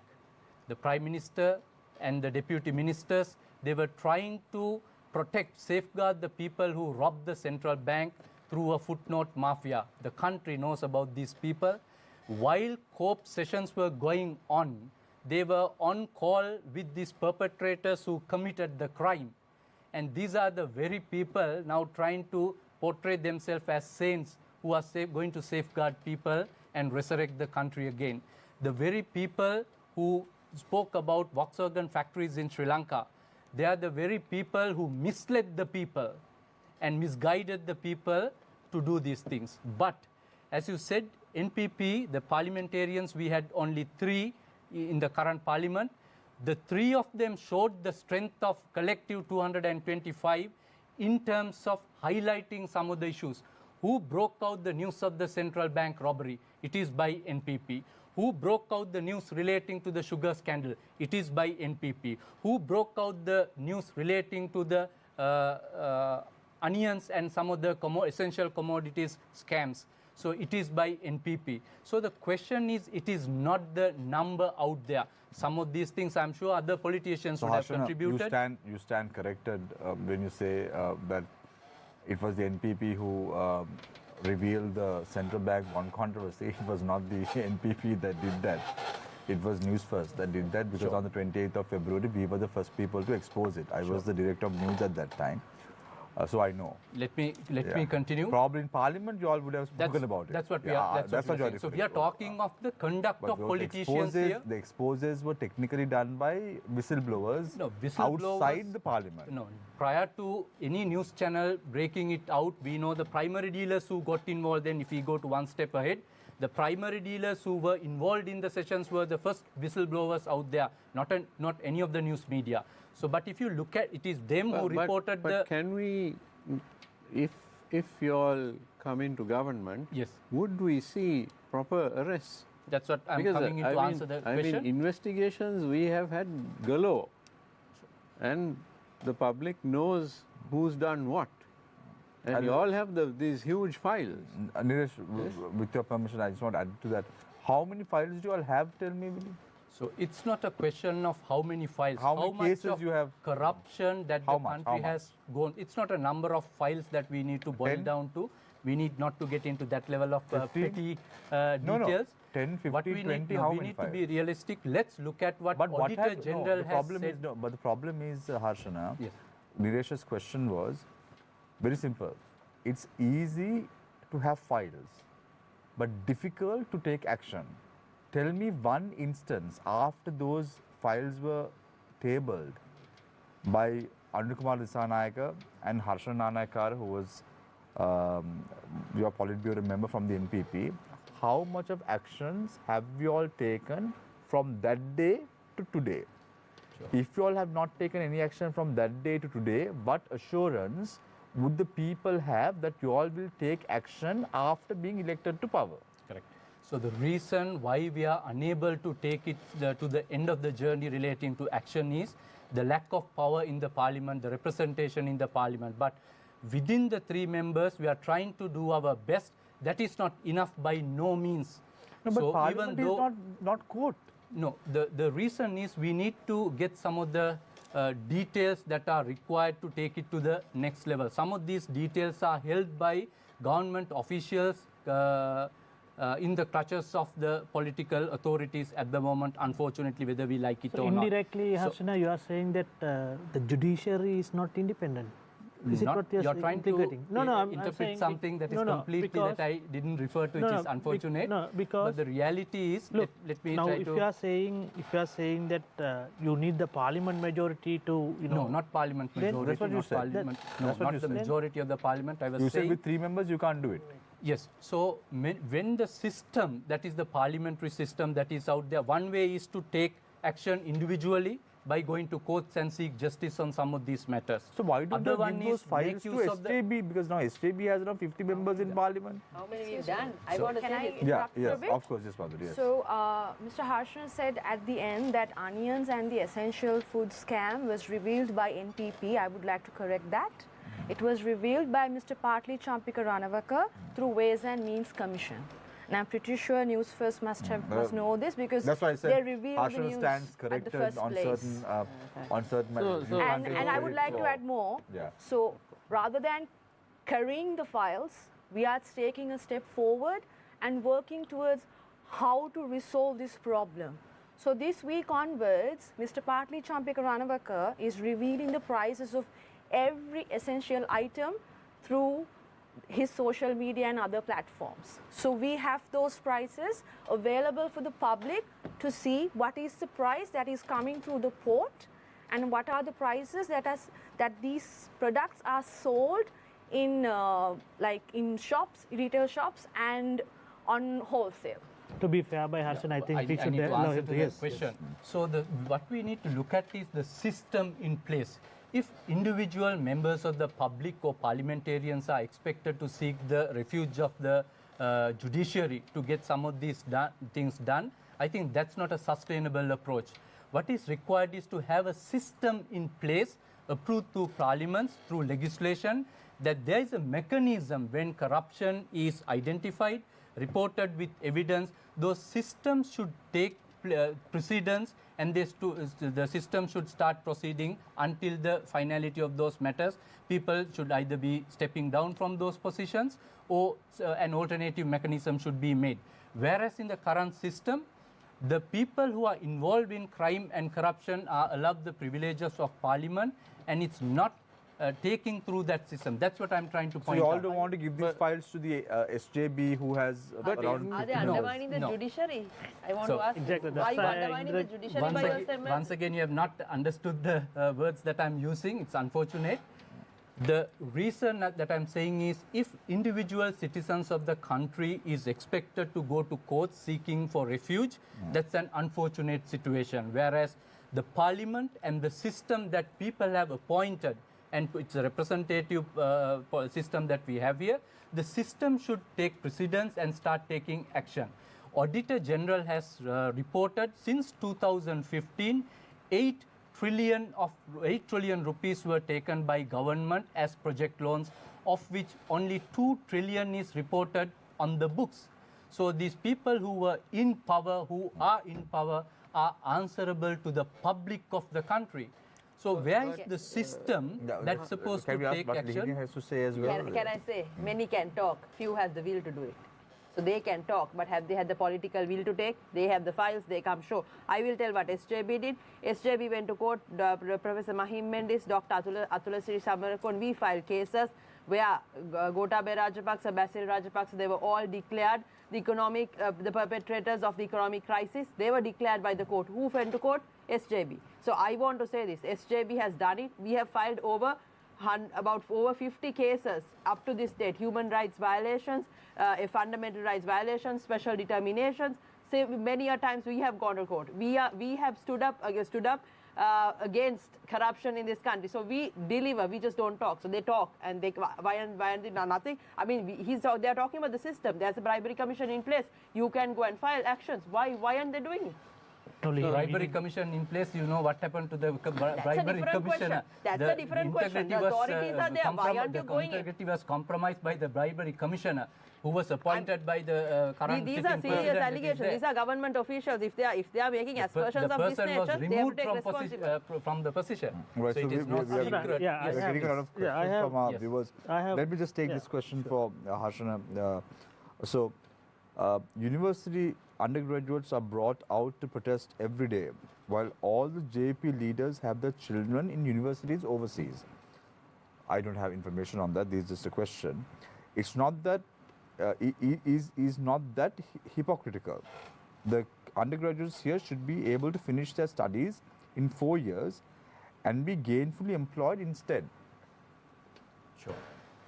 The prime minister and the deputy ministers, they were trying to protect, safeguard the people who robbed the central bank through a footnote mafia. The country knows about these people. While court sessions were going on, they were on call with these perpetrators who committed the crime. And these are the very people now trying to portray themselves as saints who are going to safeguard people and resurrect the country again. The very people who spoke about Volkswagen factories in Sri Lanka, they are the very people who misled the people and misguided the people to do these things. But as you said, NPP, the parliamentarians, we had only 3 in the current parliament. The 3 of them showed the strength of collective 225 in terms of highlighting some of the issues. Who broke out the news of the central bank robbery? It is by NPP. Who broke out the news relating to the sugar scandal? It is by NPP. Who broke out the news relating to the onions and some of the essential commodities scams? So it is by NPP. So the question is, it is not the number out there. Some of these things, I'm sure other politicians would have contributed. You stand corrected when you say that it was the NPP who revealed the central bank one controversy. It was not the NPP that did that. It was Newsfirst that did that, because on the 28th of February, we were the first people to expose it. I was the director of news at that time. So I know. Let me continue. Probably in Parliament, you all would have spoken about it. That's what we are. That's what we are saying. So we are talking of the conduct of politicians here. The exposés were technically done by whistleblowers, outside the Parliament. No, prior to any news channel breaking it out, we know the primary dealers who got involved. Then, if we go to one step ahead, the primary dealers who were involved in the sessions were the first whistleblowers out there, not any of the news media. So, but if you look at it, is them who reported but can we, if you all come into government, yes, would we see proper arrests? That's what I'm coming in to answer the question. I mean, investigations we have had galore, and the public knows who's done what. And you all have these huge files. Nilesh, with your permission, I just want to add to that. How many files do you all have? Tell me, will you? So it's not a question of how many files, how many much cases of you have, corruption that the country has gone. It's not a number of files that we need to boil down to. We need not to get into that level of petty details. No. 10, 15, what we 20, need, how we many need files? to be realistic. Let's look at what Auditor General has said. But the problem is, Harshana, yes. Nilesh's question was very simple. It's easy to have files, but difficult to take action. Tell me one instance after those files were tabled by Anukumar Disanayaka and Harshan Nanayakar, who was your Politburo member from the NPP. How much of actions have you all taken from that day to today? Sure. If you all have not taken any action from that day to today, what assurance would the people have that you all will take action after being elected to power? Correct. So the reason why we are unable to take it to the end of the journey relating to action is the lack of power in the parliament, the representation in the parliament. But within the three members, we are trying to do our best. That is not enough by no means. No, but parliament is not court. No, the reason is we need to get some of the details that are required to take it to the next level. Some of these details are held by government officials in the clutches of the political authorities at the moment, unfortunately, whether we like it or not. Indirectly, Harshana, you are saying that the judiciary is not independent. Is it what you're trying to interpret something that is completely because, that I didn't refer to, which is unfortunate. Because but the reality is, look, let me now try if to... you are saying that you need the parliament majority to, No, not parliament majority. That's what you said. Parliament, not the majority of the parliament. I was you saying... said with three members you can't do it. Yes. So when the system, that is the parliamentary system that is out there, one way is to take action individually by going to courts and seek justice on some of these matters. So why don't you give those files to SJB? Because now SJB has around 50 members in parliament. How many we've done? I So want to can I say this. interrupt for Yes, a bit? of course, yes, Madhuri, yes. So, Mr. Harshan said at the end that onions and the essential food scam was revealed by NPP. I would like to correct that. It was revealed by Mr. Partli Champika Ranavaka through Ways and Means Commission. And I'm pretty sure Newsfirst must know this because that's why I said they revealed the news stands at the corrected first on place. certain matters. And I would like to add more. Yeah. So rather than carrying the files, we are taking a step forward and working towards how to resolve this problem. So this week onwards, Mr. Partli Champika Ranavaka is revealing the prices of every essential item through his social media and other platforms. So we have those prices available for the public to see what is the price that is coming through the port and what are the prices that these products are sold in like in shops, retail shops, and on wholesale. To be fair by Harshan, I think we should I need to allow answer him to to that question. So what we need to look at is the system in place. If individual members of the public or parliamentarians are expected to seek the refuge of the judiciary to get some of these things done, I think that's not a sustainable approach. What is required is to have a system in place approved through parliaments, through legislation, that there is a mechanism when corruption is identified, reported with evidence, those systems should take precedence and the system should start proceeding until the finality of those matters. People should either be stepping down from those positions or an alternative mechanism should be made. Whereas in the current system, the people who are involved in crime and corruption are allowed the privileges of parliament, and it's not taking through that system. That's what I'm trying to So point you out. all don't want to give these files to the SJB who has around Are they 50 undermining the No. judiciary? I want So- to ask you. Exactly, Why are you that's why undermining the judiciary Once by your again, statement? once again, you have not understood the words that I'm using. It's unfortunate. The reason that I'm saying is if individual citizens of the country is expected to go to court seeking for refuge, that's an unfortunate situation. Whereas the parliament and the system that people have appointed, and it's a representative system that we have here, the system should take precedence and start taking action. Auditor General has reported since 2015, 8 trillion rupees were taken by government as project loans, of which only 2 trillion is reported on the books. So these people who were in power, who are in power, are answerable to the public of the country. So where is the system that's supposed to take what action? Lihini has to say as well. Can I say, many can talk, few have the will to do it. So they can talk, but have they had the political will to take? They have the files, they come show. I will tell what SJB did. SJB went to court, Professor Mahim Mendis, Dr. Atula Siri Samarakon, we filed cases where Gotabaya Rajapaksa, Basil Rajapaksa, they were all declared the perpetrators of the economic crisis. They were declared by the court. Who went to court? SJB. So I want to say this, SJB has done it. We have filed about over 50 cases up to this date, human rights violations, fundamental rights violations, special determinations. Say many a times we have gone to court. We have stood up against corruption in this country. So we deliver, we just don't talk. So they talk and they why aren't they nothing? I mean, they are talking about the system. There's a bribery commission in place. You can go and file actions. Why aren't they doing it? The bribery commission in place, you know what happened to the bribery commissioner. That's a different question. The authorities are there. Why aren't you going in? The integrity was compromised by the bribery commissioner, who was appointed by the current These sitting are serious president. allegations. These are government officials. If they are making aspersions of this nature, they have to take responsibility. From the position. Right, So so it is not we are secret. Yeah, we are getting a lot of questions from our viewers. Let me just take this question for Harshana. University undergraduates are brought out to protest every day, while all the JP leaders have their children in universities overseas. I don't have information on that. This is just a question. It's not that is not that hypocritical. The undergraduates here should be able to finish their studies in 4 years and be gainfully employed instead. Sure.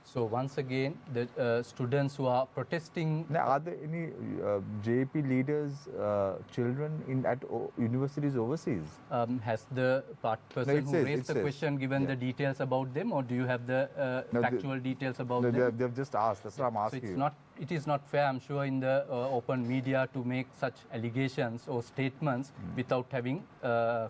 So once again, the students who are protesting. Now, are there any JP leaders' children at universities overseas? Has the person who raised the question given the Yeah. details about them, or do you have the factual details about No, them? they've just asked. That's what I'm So asking it's you. not. It is not fair, I'm sure, in the open media to make such allegations or statements without having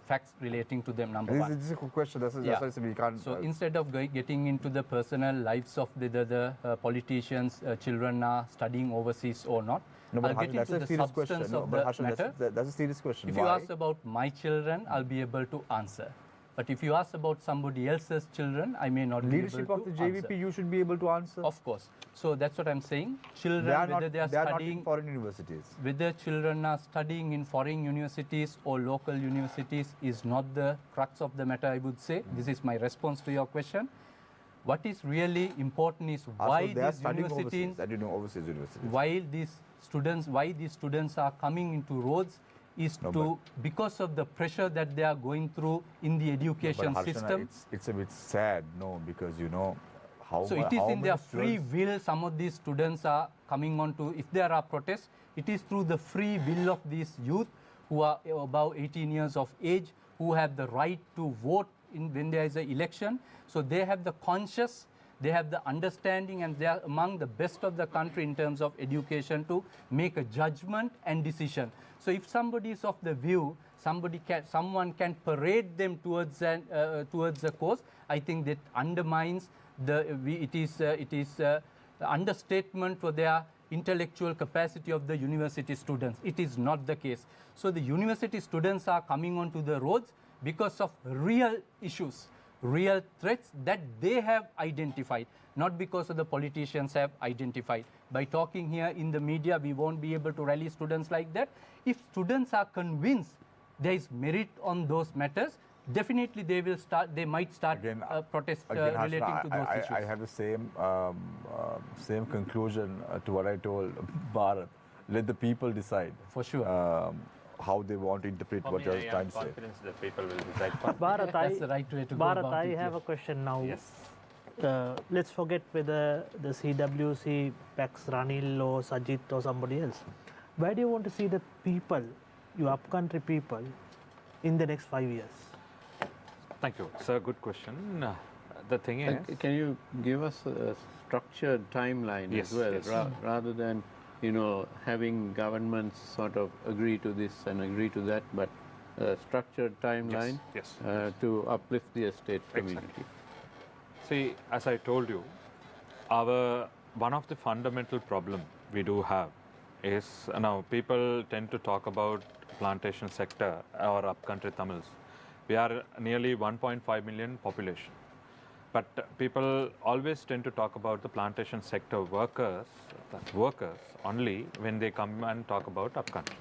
facts relating to them. Number one. This is a good question. That's why I said we can't. So instead of getting into the personal lives of the politicians' children are studying overseas or not, no, but I'll get Harshan, that's into a the serious question. substance No, of but the Harshan, matter. that's a serious question. If Why? you ask about my children, I'll be able to answer. But if you ask about somebody else's children, I may not Leadership be able of the to JVP, answer. you should be able to answer. Of course. So that's what I'm saying. Children, they are whether not, they are not in studying, foreign universities. whether children are studying in foreign universities or local universities is not the crux of the matter, I would say. This is my response to your question. What is really important is why So they are these studying universities, overseas, overseas universities. why these students are coming into roads is because of the pressure that they are going through in the education But Harshana, system. it's a bit sad, because how So mu- it is how in their many free students- will some of these students are coming on to, if there are protests, it is through the free will of these youth who are above 18 years of age, who have the right to vote when there is an election. So they have the conscious, they have the understanding, and they are among the best of the country in terms of education to make a judgment and decision. So if somebody is of the view, someone can parade them towards a course, I think that undermines it is understatement for their intellectual capacity of the university students. It is not the case. So the university students are coming onto the roads because of real issues, real threats that they have identified, not because of the politicians have identified. By talking here in the media, we won't be able to rally students like that. If students are convinced there is merit on those matters, Definitely, they will start. They might start Again, protest Again, relating Hasna, to those issues. I have the same conclusion to what I told Bharat. Let the people decide. For sure. How they want to interpret what I was trying to say. confidence that people will decide. Bharat, That's the right way to go Bharat, about I it, have yeah. a question now. Yes. Let's forget whether the CWC backs Ranil or Sajid or somebody else. Where do you want to see the people, your upcountry people, in the next 5 years? Thank you. It's a good question. The thing is, Can you give us a structured timeline Yes, as well, yes. rather than having governments sort of agree to this and agree to that, but a structured timeline yes. to uplift the estate community. See, as I told you, one of the fundamental problem we do have is now people tend to talk about plantation sector or upcountry Tamils. We are nearly 1.5 million population, but people always tend to talk about the plantation sector workers only when they come and talk about upcountry.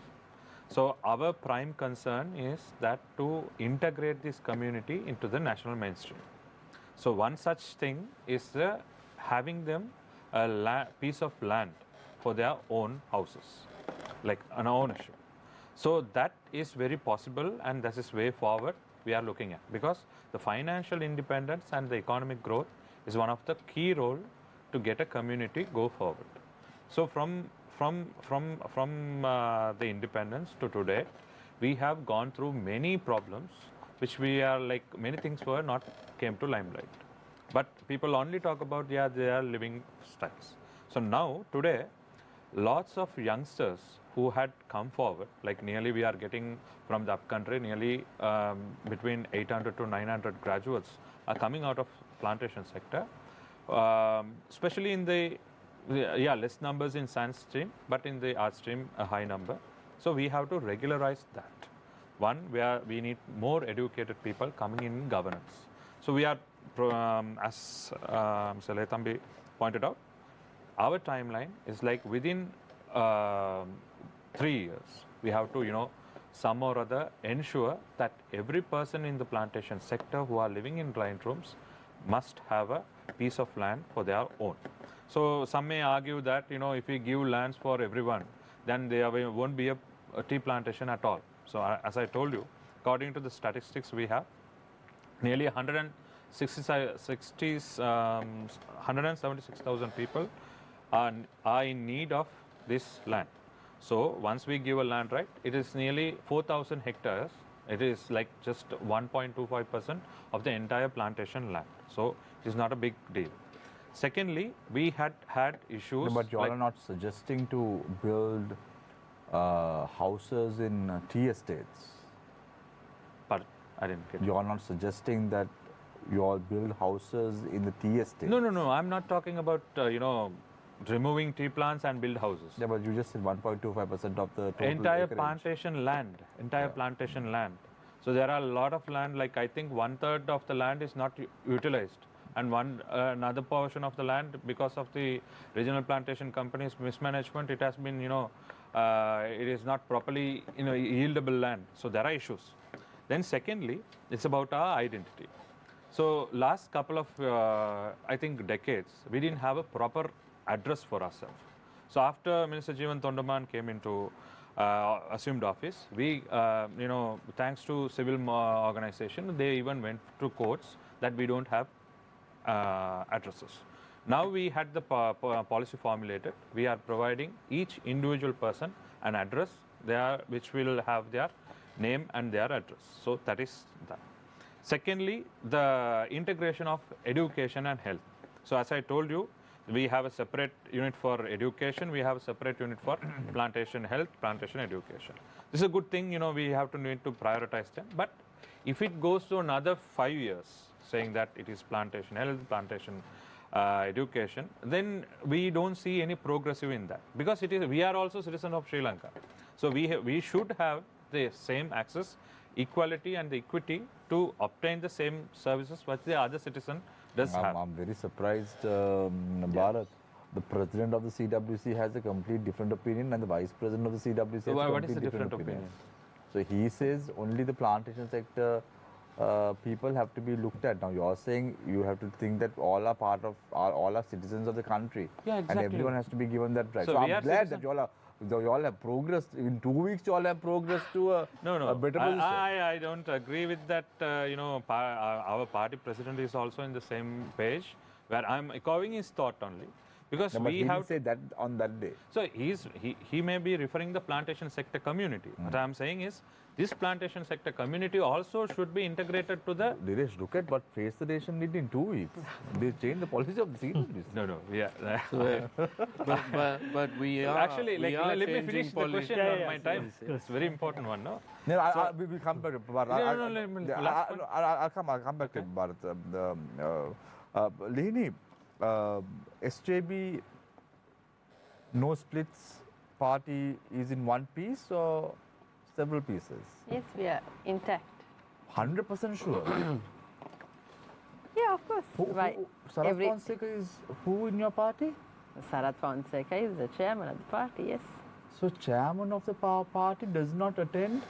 So our prime concern is that to integrate this community into the national mainstream. So one such thing is having them a piece of land for their own houses, like an ownership. So that is very possible, and this is way forward we are looking at, because the financial independence and the economic growth is one of the key role to get a community go forward. So from the independence to today, we have gone through many problems, which we are like many things were not came to limelight. But people only talk about their living styles. So now today, lots of youngsters who had come forward, like nearly we are getting from the upcountry, nearly between 800 to 900 graduates are coming out of plantation sector, especially in the less numbers in science stream, but in the art stream a high number. So we have to regularize that. One, where we need more educated people coming in governance. So we are, as Mr. Lethambi pointed out, our timeline is like within 3 years, we have to, some or other ensure that every person in the plantation sector who are living in client rooms must have a piece of land for their own. So some may argue that, if we give lands for everyone, then there won't be a tea plantation at all. So as I told you, according to the statistics we have, nearly 176,000 people are in need of this land. So once we give a land right, it is nearly 4,000 hectares. It is like just 1.25% of the entire plantation land. So it is not a big deal. Secondly, we had issues. No, but you all are not suggesting to build houses in tea estates. But I didn't get You are not suggesting that you all build houses in the tea estates. No. I'm not talking about removing tea plants and build houses. Yeah, but you just said 1.25% of the total Entire acreage. plantation land. Plantation land. So there are a lot of land. Like I think 1/3 of the land is not utilized, and another portion of the land, because of the regional plantation companies' mismanagement, it has been it is not properly yieldable land. So there are issues. Then secondly, it's about our identity. So last couple of I think decades, we didn't have a proper address for ourselves. So after Minister Jeevan Thondaman came into assumed office, we thanks to civil organization, they even went to courts that we don't have addresses. Now we had the policy formulated. We are providing each individual person an address which will have their name and their address. So that is that. Secondly, the integration of education and health. So as I told you, we have a separate unit for education. We have a separate unit for plantation health, plantation education. This is a good thing. We have to need to prioritize them. But if it goes to another 5 years, saying that it is plantation health, plantation education, then we don't see any progressive in that, because we are also citizens of Sri Lanka. So we should have the same access, equality and the equity to obtain the same services which the other citizen does have. I'm very surprised, Bharat. The president of the CWC has a complete different opinion, and the vice president of the CWC has a What is complete the different opinion? So he says only the plantation sector people have to be looked at. Now you're saying you have to think that all are part of, all are citizens of the country. Yeah, exactly. And everyone has to be given that right. So So we are I'm glad citizen- that you all have progressed. In 2 weeks, you all have progressed to a better position. I don't agree with that. Our party president is also in the same page, where I'm echoing his thought only. Because No, but we he have didn't say that on that day. So he may be referring the plantation sector community. What I'm saying is this plantation sector community also should be integrated to the. Dinesh, look at what Face the Nation did in 2 weeks. They changed the policy of the seniors. No, yeah. But we are Actually, we are let me changing finish the policy. question on my time. It's a very important one, no? No, we will come back to Bharat. No, let me- last one. I'll come back to Bharat. Lehini, SJB, no splits, party is in one piece or several pieces? Yes, we are intact. 100% sure. Yeah, of course. Right. Sarath Every- Fonseca is who in your party? Sarath Fonseca is the chairman of the party, yes. So chairman of the party does not attend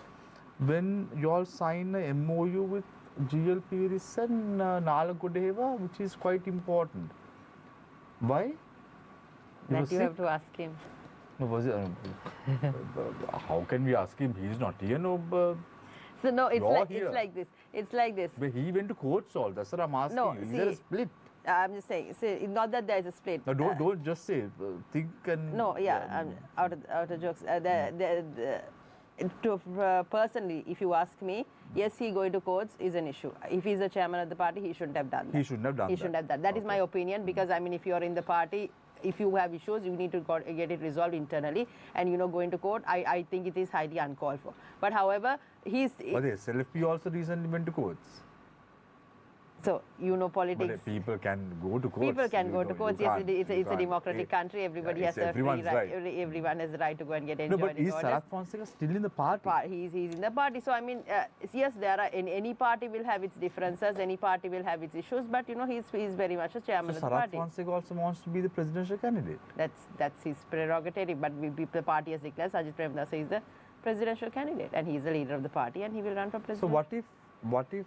when you all sign a MOU with GL Piris and Nalagodeva, which is quite important. Why? He was That you sick? have to ask him. No, was it, how can we ask him? He's not here. No, So no, You're here. it's like this. It's like this. but he went to court all. That's what I'm asking. No, Is there a see- split? I'm just saying. See, not that there is a split. No, don't just say. Think and. No, yeah, out of jokes. Personally, if you ask me, yes, he going to courts is an issue. If he's the chairman of the party, he shouldn't have done that. He shouldn't have done He that. shouldn't have done. That is my opinion, because I mean, if you are in the party, if you have issues, you need to get it resolved internally, and going to court, I think it is highly uncalled for. But however, he's But the SLFP also recently went to courts. so politics. But people can go to courts. People can You go know, to you courts. Yes, can't- it's you a can't. democratic country. Everybody Yeah, has it's a free everyone's right. Everyone has the right to go and get No, enjoyed. but is Sarath Fonseca still in the party? He's in the party. So I mean, yes, there are any party will have its differences. Any party will have its issues. But he's very much a chairman So of the Sarath party. Fonseca also wants to be the presidential candidate. That's his prerogative. But the party has declared Sajid Premdasa is the presidential candidate, and he's the leader of the party, and he will run for So president. what if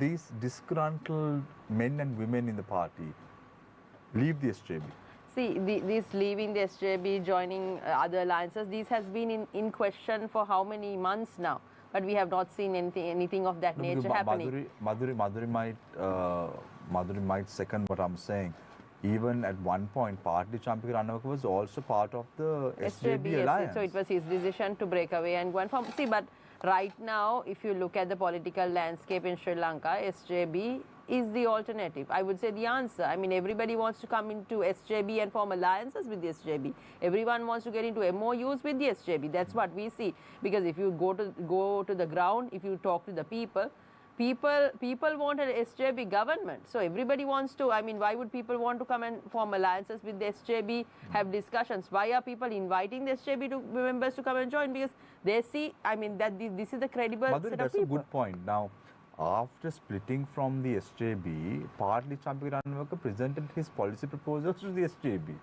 these disgruntled men and women in the party leave the SJB? See, this leaving the SJB, joining other alliances, this has been in question for how many months now? But we have not seen anything of that No, nature because happening. Madhuri might second what I'm saying. Even at one point, Party Champika Ranavaka was also part of the SJB yes, alliance. so it was his decision to break away and go and form. See, but right now, if you look at the political landscape in Sri Lanka, SJB is the alternative. I would say the answer. I mean, everybody wants to come into SJB and form alliances with the SJB. Everyone wants to get into MOUs with the SJB. That's what we see. Because if you go to the ground, if you talk to the people want an SJB government. So everybody wants to, I mean, why would people want to come and form alliances with the SJB, have discussions? Why are people inviting the SJB members to come and join? Because they see, I mean, that this is the credible Madhuri, set of that's a people. good point. Now, after splitting from the SJB, Party Champika Ranavaka presented his policy proposals to the SJB.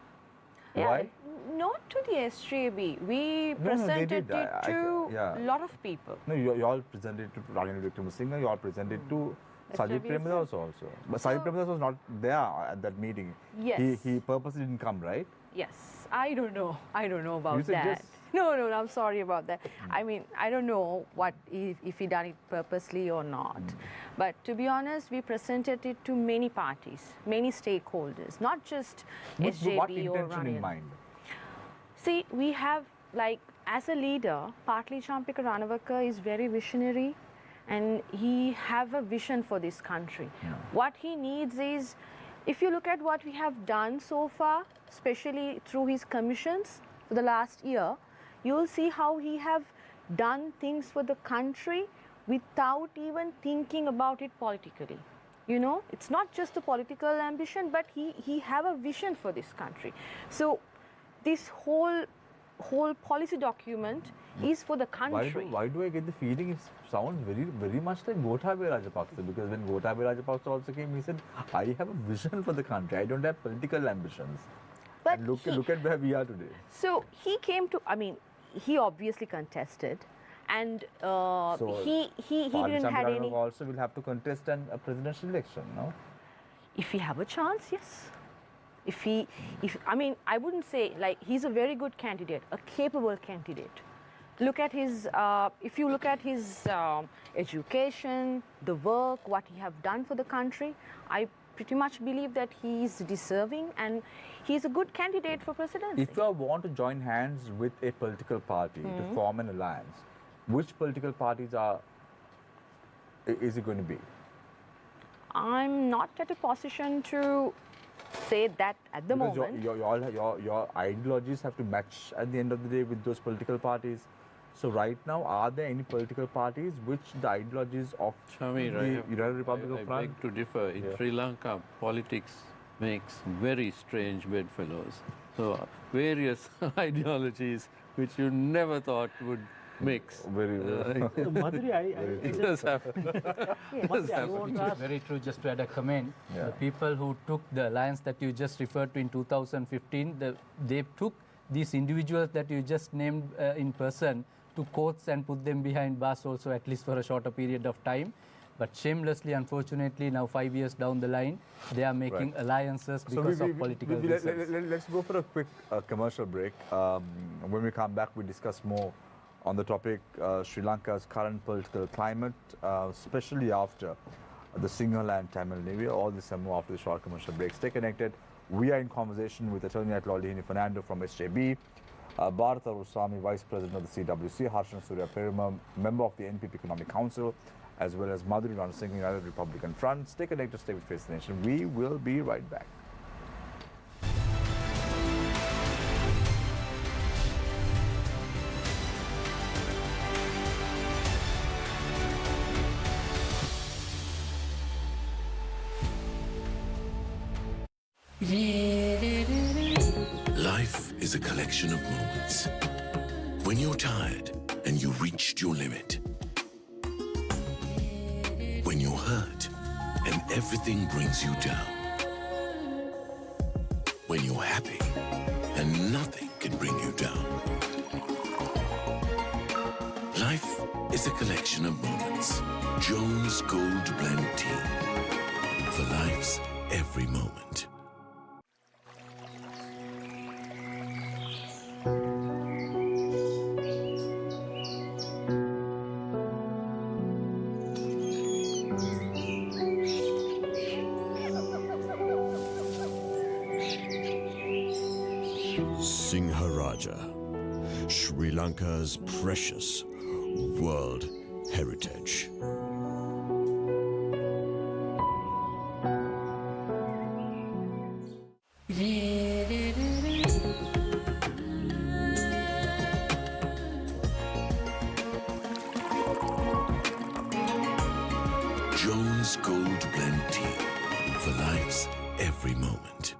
Yeah. Why? Not to the SJB. We No, they presented did. it to yeah. a lot of people. No, you all presented to Ranil Wickramasinghe, you all presented to Sajid SJB as Premdas also. But Sajid Premdas was not there at that meeting. Yes. He purposely didn't come, right? Yes, I don't know. I don't know about You said that. yes. No, I'm sorry about that. I mean, I don't know what if he done it purposely or not. But to be honest, we presented it to many parties, many stakeholders, not just With SJB what or intention in Ranil. mind? See, we have, like, as a leader, Partly Champika Ranavaka is very visionary and he have a vision for this country. What he needs is, if you look at what we have done so far, especially through his commissions for the last year, you'll see how he have done things for the country without even thinking about it politically. It's not just a political ambition, but he have a vision for this country. So this whole policy document is for the country. Why do I get the feeling it sounds very much like Gotabaya Rajapaksa? Because when Gotabaya Rajapaksa also came, he said, I have a vision for the country. I don't have political ambitions. But And look at where we are today. So he came to, I mean, he obviously contested And So he didn't had any. also will have to contest a presidential election, no? If he have a chance, yes. I mean, I wouldn't say, like, he's a very good candidate, a capable candidate. Look at his, if you look at his education, the work, what he have done for the country, I pretty much believe that he's deserving and he's a good candidate for presidency. If you want to join hands with a political party to form an alliance, which political parties is it going to be? I'm not at a position to say that at the Because moment. your ideologies have to match at the end of the day with those political parties. So right now, are there any political parties which the ideologies of Shamir, the United Republic of I France? beg to differ. In Sri Lanka, politics makes very strange bedfellows. So various ideologies which you never thought would mix. Very well. Madhuri, It does happen. Madhuri, I want Which to is ask, very true. Just to add a comment, Yeah. the people who took the alliance that you just referred to in 2015, they took these individuals that you just named in person to courts and put them behind bars also, at least for a shorter period of time. But shamelessly, unfortunately, now 5 years down the line, they are making alliances because of political reasons. Let's go for a quick commercial break. When we come back, we discuss more on the topic Sri Lanka's current political climate, especially after the Sinhala and Tamil New Year. All this and more after the short commercial break. Stay connected. We are in conversation with Attorney at Law Lihini Fernando from SJB, Bharata Rusami, Vice President of the CWC, Harshan Surya Peruma, member of the NPP Economic Council, as well as Madhuri Ranasinghe, United Republican Front. Stay connected, stay with Face the Nation. We will be right back. Life is a collection of moments. When you're tired and you reached your limit. When you're hurt and everything brings you down. When you're happy and nothing can bring you down. Life is a collection of moments. Jones Gold Blend Tea. For life's every moment. Singharaja, Sri Lanka's precious world heritage. Jones Gold Blend Tea for life's every moment.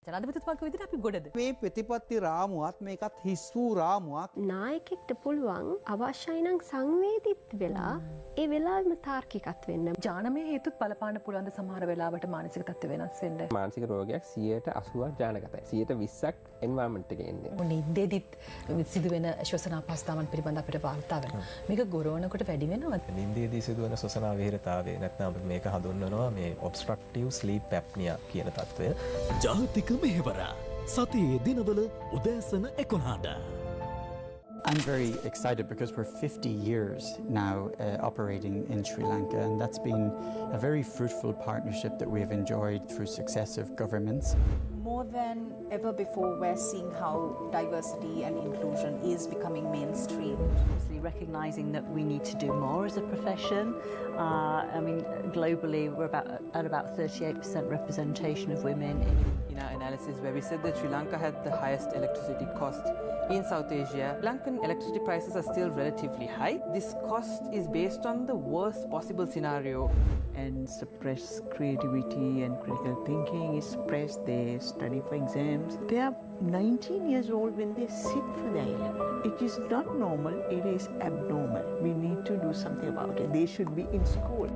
ජනාධිපතිතුමාගේ විදිහට අපි ගොඩද මේ ප්‍රතිපත්ති රාමුවත් මේකත් හිස් වූ රාමුවක් නායකෙක්ට පුළුවන් අවශ්‍යයි නම් සංවේදීත් වෙලා ඒ වෙලාවෙම තාර්කිකත් වෙන්න. ජානමය හේතුත් බලපාන්න පුළුවන් ද සමහර වෙලාවට මානසික තත්ත්ව වෙනස් වෙන්න. මානසික රෝගයක් 80%ක් ජානගතයි. 20%ක් එන්වයරන්මන්ට් එකේ ඉන්නේ. නින්දේදිත් සිදුවෙන ශ්වසන අපහසුතාවන් පිළිබඳ අපිට වාර්තා වෙනවා. මේක ගොරවනකොට වැඩි වෙනවද? නින්දේදී සිදුවන ශ්වසන විහිරතාවය නැත්නම් අපි මේක හඳුන්වනවා මේ obstructive sleep apnea කියන තත්ත්වය. ජාතික මෙහෙවර සතියේ දිනවල උදෑසන 11ට. I'm very excited because we're 50 years now operating in Sri Lanka, and that's been a very fruitful partnership that we have enjoyed through successive governments. More than ever before, we're seeing how diversity and inclusion is becoming mainstream. Recognising that we need to do more as a profession. I mean, globally, we're at about 38% representation of women. In our analysis, where we said that Sri Lanka had the highest electricity cost in South Asia, Lankan electricity prices are still relatively high. This cost is based on the worst possible scenario. And suppress creativity and critical thinking, is suppressed, they study for exams. They are 19 years old when they sit for the A-level. It is not normal, it is abnormal. We need to do something about it. They should be in school.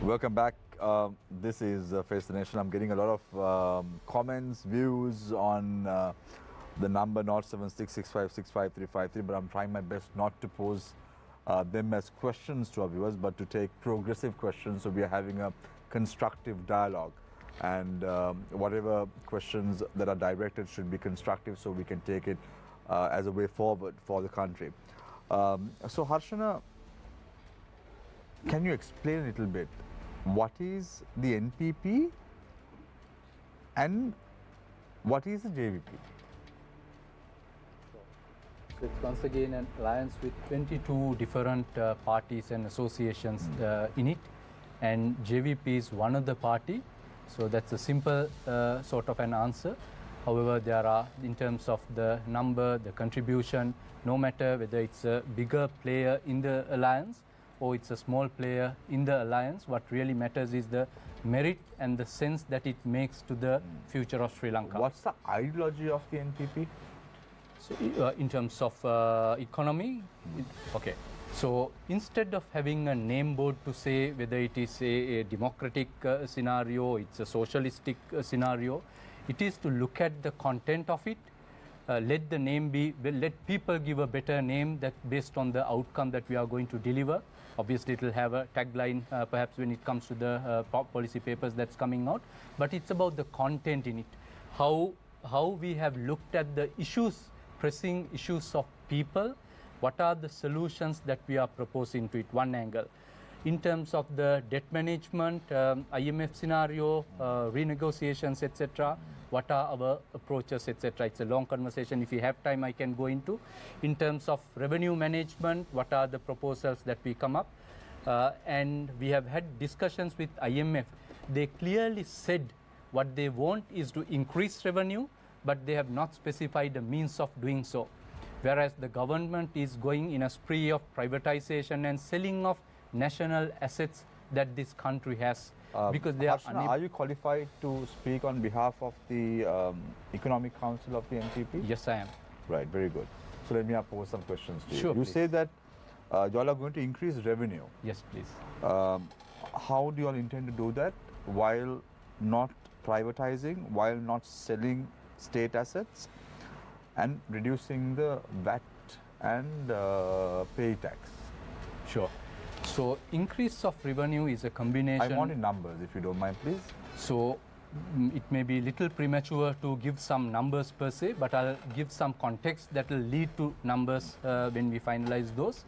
Welcome back. This is Face the Nation. I'm getting a lot of comments, views on the number 07665655353, but I'm trying my best not to pose them as questions to our viewers, but to take progressive questions. So we are having a constructive dialogue, and whatever questions that are directed should be constructive, so we can take it as a way forward for the country. So Harshana, can you explain a little bit what is the NPP and what is the JVP? So it's once again an alliance with 22 different parties and associations in it, and JVP is one of the party. So that's a simple sort of an answer. However, there are, in terms of the number, the contribution, no matter whether it's a bigger player in the alliance or it's a small player in the alliance, what really matters is the merit and the sense that it makes to the future of Sri Lanka. What's the ideology of the NPP? So, in terms of economy, okay. So instead of having a name board to say whether it is a democratic scenario, it's a socialistic scenario, it is to look at the content of it. Let the name be, let people give a better name that based on the outcome that we are going to deliver. Obviously, it will have a tagline perhaps when it comes to the policy papers that's coming out, but it's about the content in it. How we have looked at the issues, pressing issues of people, what are the solutions that we are proposing to it, one angle. In terms of the debt management, IMF scenario, renegotiations, etc., what are our approaches, etc. It's a long conversation. If you have time, I can go into. In terms of revenue management, what are the proposals that we come up? And we have had discussions with IMF. They clearly said what they want is to increase revenue, but they have not specified the means of doing so. Whereas the government is going in a spree of privatization and selling of national assets that this country has. Because they are you qualified to speak on behalf of the Economic Council of the NPP? Yes, I am. Right, very good. So let me pose some questions to you. Sure, you please. say that you all are going to increase revenue. Yes, please. How do you all intend to do that while not privatizing, while not selling state assets, and reducing the VAT and pay tax? Sure. So increase of revenue is a combination. I want in numbers, if you don't mind, please. So it may be a little premature to give some numbers per se, but I'll give some context that will lead to numbers when we finalize those.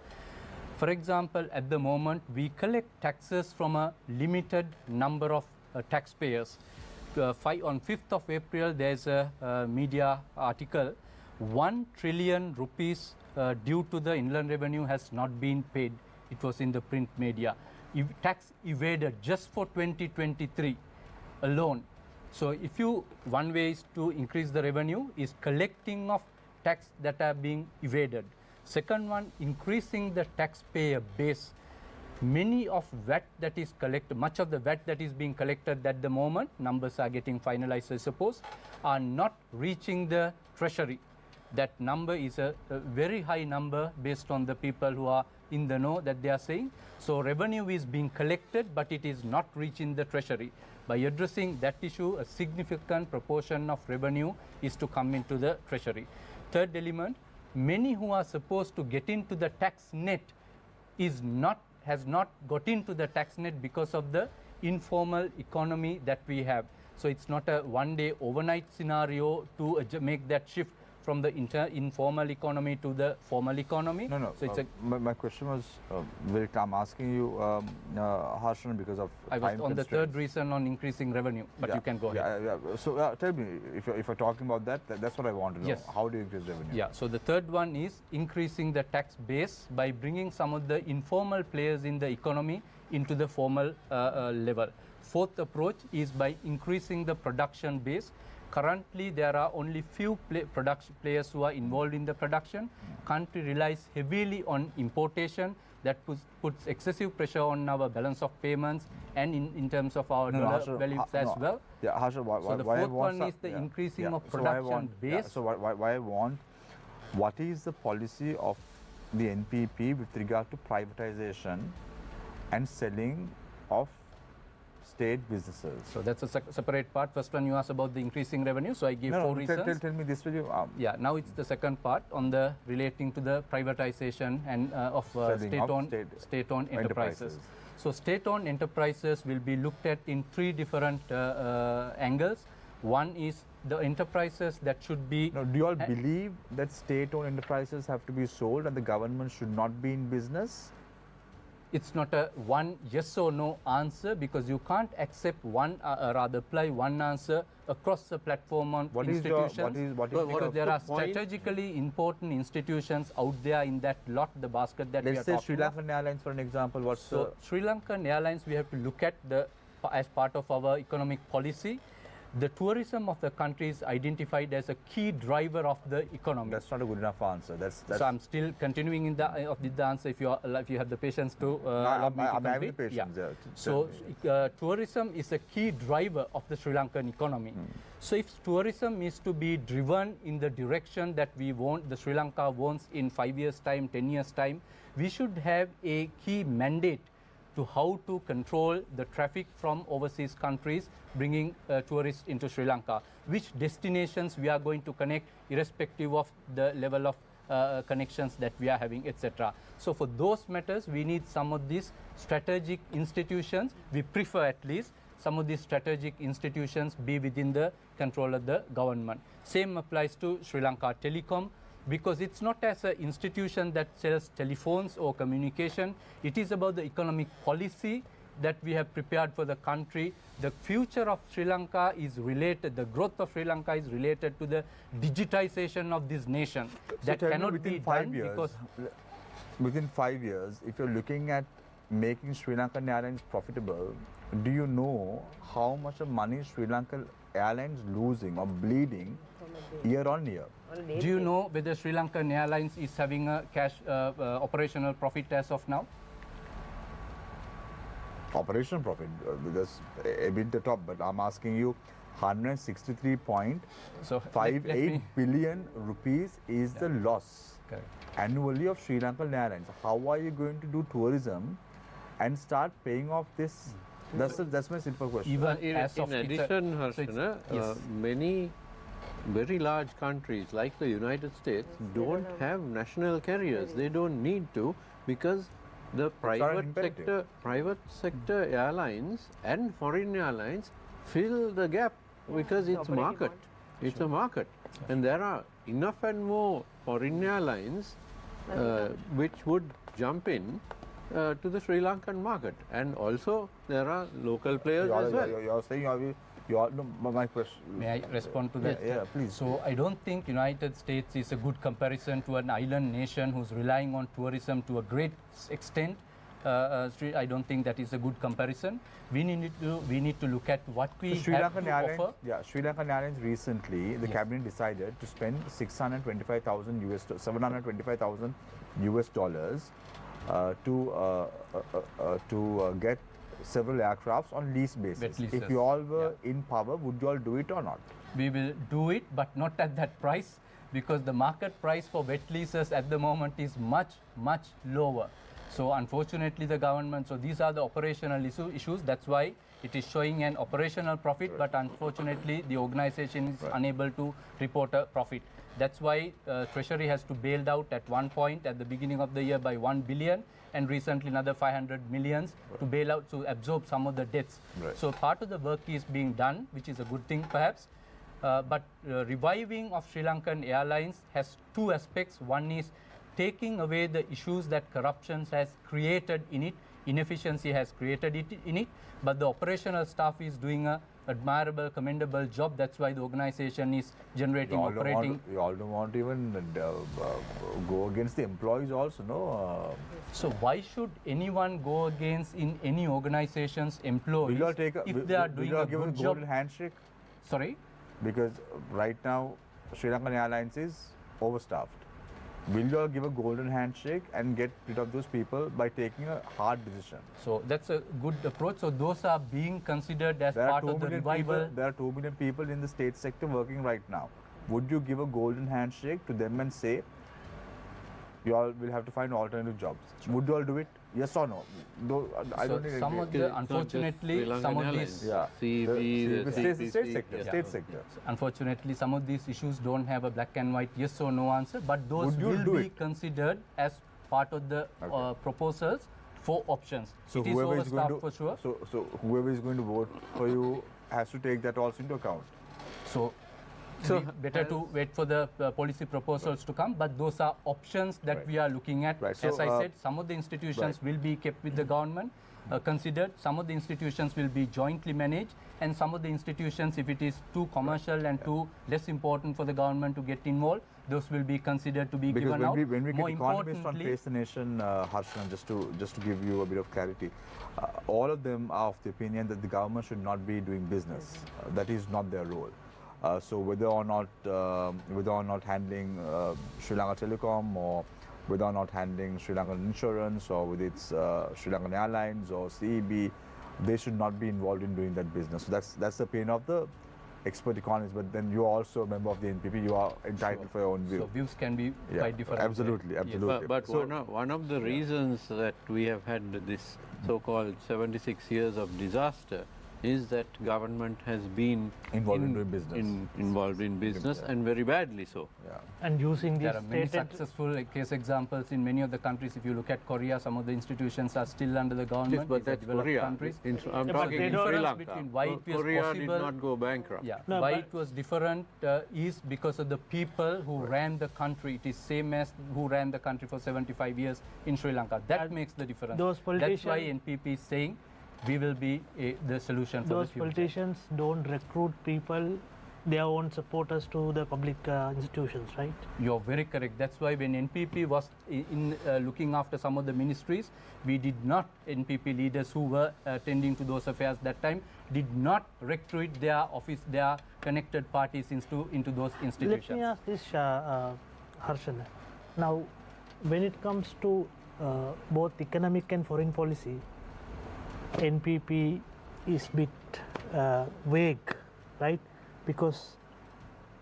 For example, at the moment, we collect taxes from a limited number of taxpayers. On 5th of April, there's a media article, 1 trillion rupees due to the inland revenue has not been paid. It was in the print media. Tax evaded just for 2023 alone. So if you, one way is to increase the revenue is collecting of tax that are being evaded. Second one, increasing the taxpayer base. Many of VAT that is collected, much of the VAT that is being collected at the moment, numbers are getting finalized I suppose, are not reaching the treasury. That number is a very high number based on the people who are in the know that they are saying. So revenue is being collected, but it is not reaching the treasury. By addressing that issue, a significant proportion of revenue is to come into the treasury. Third element, many who are supposed to get into the tax net has not got into the tax net because of the informal economy that we have. So it's not a one-day overnight scenario to make that shift from the informal economy to the formal economy. No. So it's my question was very clear. I'm asking you, Harshan, because of I was time on the constraints. third reason on increasing revenue, but you can go ahead. So tell me, if you're talking about that, that's what I want to know. Yes. How do you increase revenue? Yeah, so the third one is increasing the tax base by bringing some of the informal players in the economy into the formal level. Fourth approach is by increasing the production base. Currently, there are only few players who are involved in the production. Country relies heavily on importation. That puts excessive pressure on our balance of payments and in terms of our dollar values as well. Yeah, Harsha, so the fourth one is the increasing of production base. So why I want, what is the policy of the NPP with regard to privatization and selling of state businesses. So that's a separate part. First one you asked about the increasing revenue. So I gave four reasons. Tell me this, will you? Yeah, now it's the second part on the relating to the privatization and of state-owned enterprises. So state-owned enterprises will be looked at in three different angles. One is the enterprises that should be... Now, do you all believe that state-owned enterprises have to be sold and the government should not be in business? It's not a one yes or no answer, because you can't accept one, rather apply one answer across the platform on institutions. Because there are strategically important institutions out there in that lot, the basket that we are talking about. Let's say Sri Lankan Airlines, for an example. Sri Lankan Airlines, we have to look at as part of our economic policy. The tourism of the country is identified as a key driver of the economy. That's not a good enough answer. So I'm still continuing in the answer if you have the patience to allow me to complete. The patience, yeah. So tourism is a key driver of the Sri Lankan economy. So if tourism is to be driven in the direction that we want, the Sri Lanka wants in 5 years' time, 10 years' time, we should have a key mandate to how to control the traffic from overseas countries bringing tourists into Sri Lanka, which destinations we are going to connect irrespective of the level of connections that we are having, etc. So for those matters, we need some of these strategic institutions. We prefer at least some of these strategic institutions be within the control of the government. Same applies to Sri Lanka Telecom, because it's not as an institution that sells telephones or communication. It is about the economic policy that we have prepared for the country. The future of Sri Lanka is related, the growth of Sri Lanka is related to the digitization of this nation. That cannot be done because... Within 5 years, if you're looking at making Sri Lankan Airlines profitable, do you know how much of money Sri Lankan Airlines losing or bleeding year on year? Do you know whether Sri Lankan Airlines is having a cash operational profit as of now? Operational profit, because a bit the top, but I'm asking you, 163.58 billion rupees is the loss annually of Sri Lankan Airlines. How are you going to do tourism and start paying off this? That's my simple question. Even in addition, Harshana, many very large countries like the United States don't have national carriers. They don't need to, because the private sector airlines and foreign airlines fill the gap, because it's market. It's a market, and there are enough and more foreign airlines which would jump in to the Sri Lankan market, and also there are local players as well. You're saying my question. May I respond to that? Yeah, please. So I don't think United States is a good comparison to an island nation who's relying on tourism to a great extent. I don't think that is a good comparison. We need to look at what we have to offer. Yeah, Sri Lankan Airlines recently, the cabinet decided to spend $725,000 US dollars to get several aircrafts on lease basis. If you all were in power, would you all do it or not? We will do it, but not at that price, because the market price for wet leases at the moment is much, much lower. So unfortunately the government, so these are the operational issues, that's why it is showing an operational profit, but unfortunately the organization is unable to report a profit. That's why Treasury has to bail out at one point at the beginning of the year by 1 billion, and recently another 500 millions to bail out, to absorb some of the debts. So part of the work is being done, which is a good thing perhaps. But reviving of Sri Lankan Airlines has two aspects. One is taking away the issues that corruption has created in it, inefficiency has created in it, but the operational staff is doing a admirable, commendable job. That's why the organization is generating operating. You all don't want to even go against the employees also, no? So why should anyone go against in any organization's employees if they are doing a good job? Golden handshake? Sorry? Because right now Sri Lankan Airlines is overstaffed. Will you all give a golden handshake and get rid of those people by taking a hard decision? So that's a good approach. So those are being considered as part of the revival. There are 2 million people in the state sector working right now. Would you give a golden handshake to them and say, you all will have to find alternative jobs? Would you all do it? Yes or no? I don't think some of the, unfortunately, some of these state sector. Unfortunately, some of these issues don't have a black and white yes or no answer, but those will be considered as part of the proposals for options. So it is whoever is going to, for sure. So whoever is going to vote for you has to take that also into account. So better to wait for the policy proposals to come, but those are options that we are looking at. Right. As I said, some of the institutions will be kept with the government, considered. Some of the institutions will be jointly managed, and some of the institutions, if it is too commercial and too less important for the government to get involved, those will be considered to be given out. When we More get economists on Face the Nation, Harshan, just to give you a bit of clarity, all of them are of the opinion that the government should not be doing business. That is not their role. So whether or not handling Sri Lanka Telecom, or whether or not handling Sri Lankan Insurance, or with its Sri Lankan Airlines or CEB, they should not be involved in doing that business. So that's the opinion of the expert economists. But then you are also a member of the NPP. You are entitled for your own view. So views can be quite different. Absolutely. But so, one of the reasons that we have had this so-called 76 years of disaster is that government has been involved in business, and very badly so. And using these there are many successful case examples in many of the countries. If you look at Korea, some of the institutions are still under the government. Yes, but that's Korea. Countries. I'm talking in Sri Lanka. Why it was Korea possible, did not go bankrupt. Yeah. Why it was different is because of the people who ran the country. It is same as who ran the country for 75 years in Sri Lanka. That makes the difference. That's why NPP is saying we will be the solution for the future. Those politicians don't recruit people, their own supporters to the public institutions, right? You're very correct. That's why when NPP was in looking after some of the ministries, we did not, NPP leaders who were tending to those affairs that time, did not recruit their connected parties into those institutions. Let me ask this, Harshan. Now, when it comes to both economic and foreign policy, NPP is a bit vague, right? Because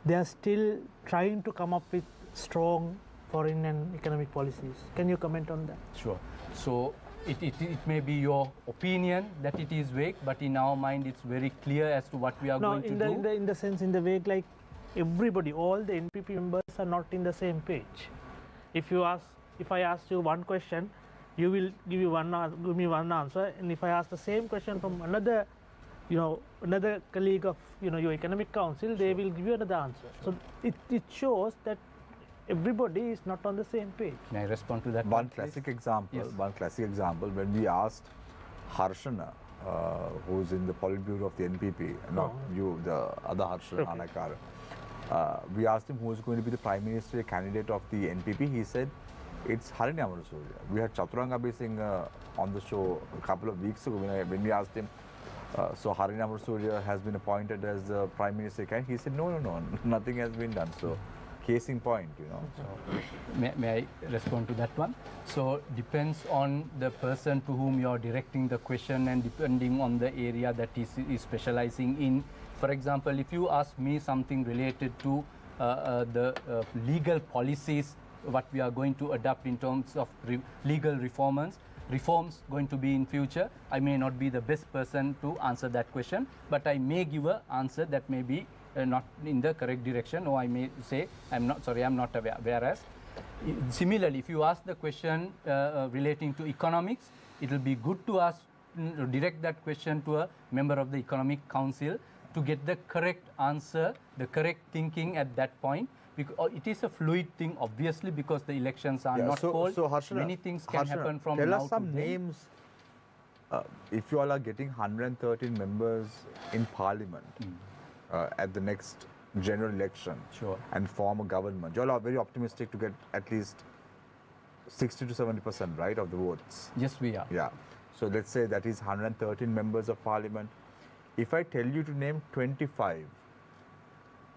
they are still trying to come up with strong foreign and economic policies. Can you comment on that? Sure. So it may be your opinion that it is vague, but in our mind it's very clear as to what we are going to do. In the sense, in the vague, like everybody, all the NPP members are not in the same page. If I ask you one question, you will give me one answer, and if I ask the same question from another colleague of your economic council, they will give you another answer. So it shows that everybody is not on the same page. May I respond to that? One classic example. When we asked Harshana, who's in the Politburo of the NPP, not you, the other Harshana Anakara, we asked him who is going to be the Prime Minister candidate of the NPP. He said it's Harini Amarasuriya. We had Chaturanga Singh on the show a couple of weeks ago when we asked him, so Harini Amarasuriya has been appointed as the Prime Minister candidate. He said, no, nothing has been done. So, case in point, So, may I respond to that one? So, depends on the person to whom you are directing the question, and depending on the area that he is specializing in. For example, if you ask me something related to the legal policies, what we are going to adopt in terms of legal reforms going to be in future, I may not be the best person to answer that question, but I may give an answer that may be not in the correct direction, or I may say I'm not aware. Whereas similarly, if you ask the question relating to economics, it will be good to direct that question to a member of the Economic Council to get the correct answer, the correct thinking at that point. Because it is a fluid thing, obviously, because the elections are not called. So Harshana, many things can happen from now to then. Tell us some names. If you all are getting 113 members in Parliament at the next general election, and form a government, you all are very optimistic to get at least 60 to 70%, right, of the votes. Yes, we are. Yeah. So let's say that is 113 members of Parliament. If I tell you to name 25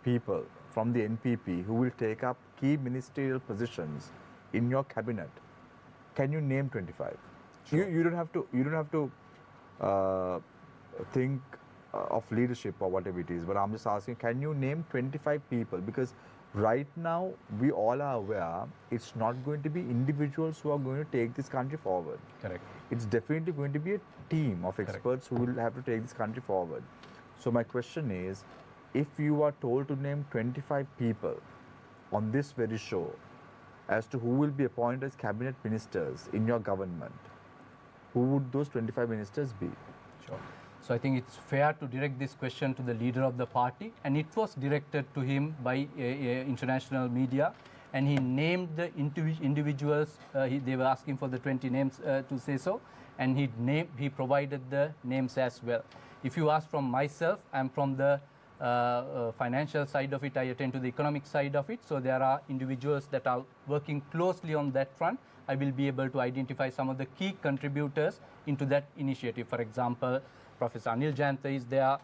people from the NPP who will take up key ministerial positions in your cabinet, can you name 25? Sure. You don't have to think of leadership or whatever it is, but I'm just asking, can you name 25 people? Because Right now, we all are aware it's not going to be individuals who are going to take this country forward. Correct. It's definitely going to be a team of experts who will have to take this country forward. So my question is, if you are told to name 25 people on this very show as to who will be appointed as cabinet ministers in your government, who would those 25 ministers be? Sure. So I think it's fair to direct this question to the leader of the party, and it was directed to him by international media, and he named the individuals. They were asking for the 20 names to say so, and he provided the names as well. If you ask from myself, I'm from the financial side of it. I attend to the economic side of it. So there are individuals that are working closely on that front. I will be able to identify some of the key contributors into that initiative. For example, Professor Anil Jayanta is there,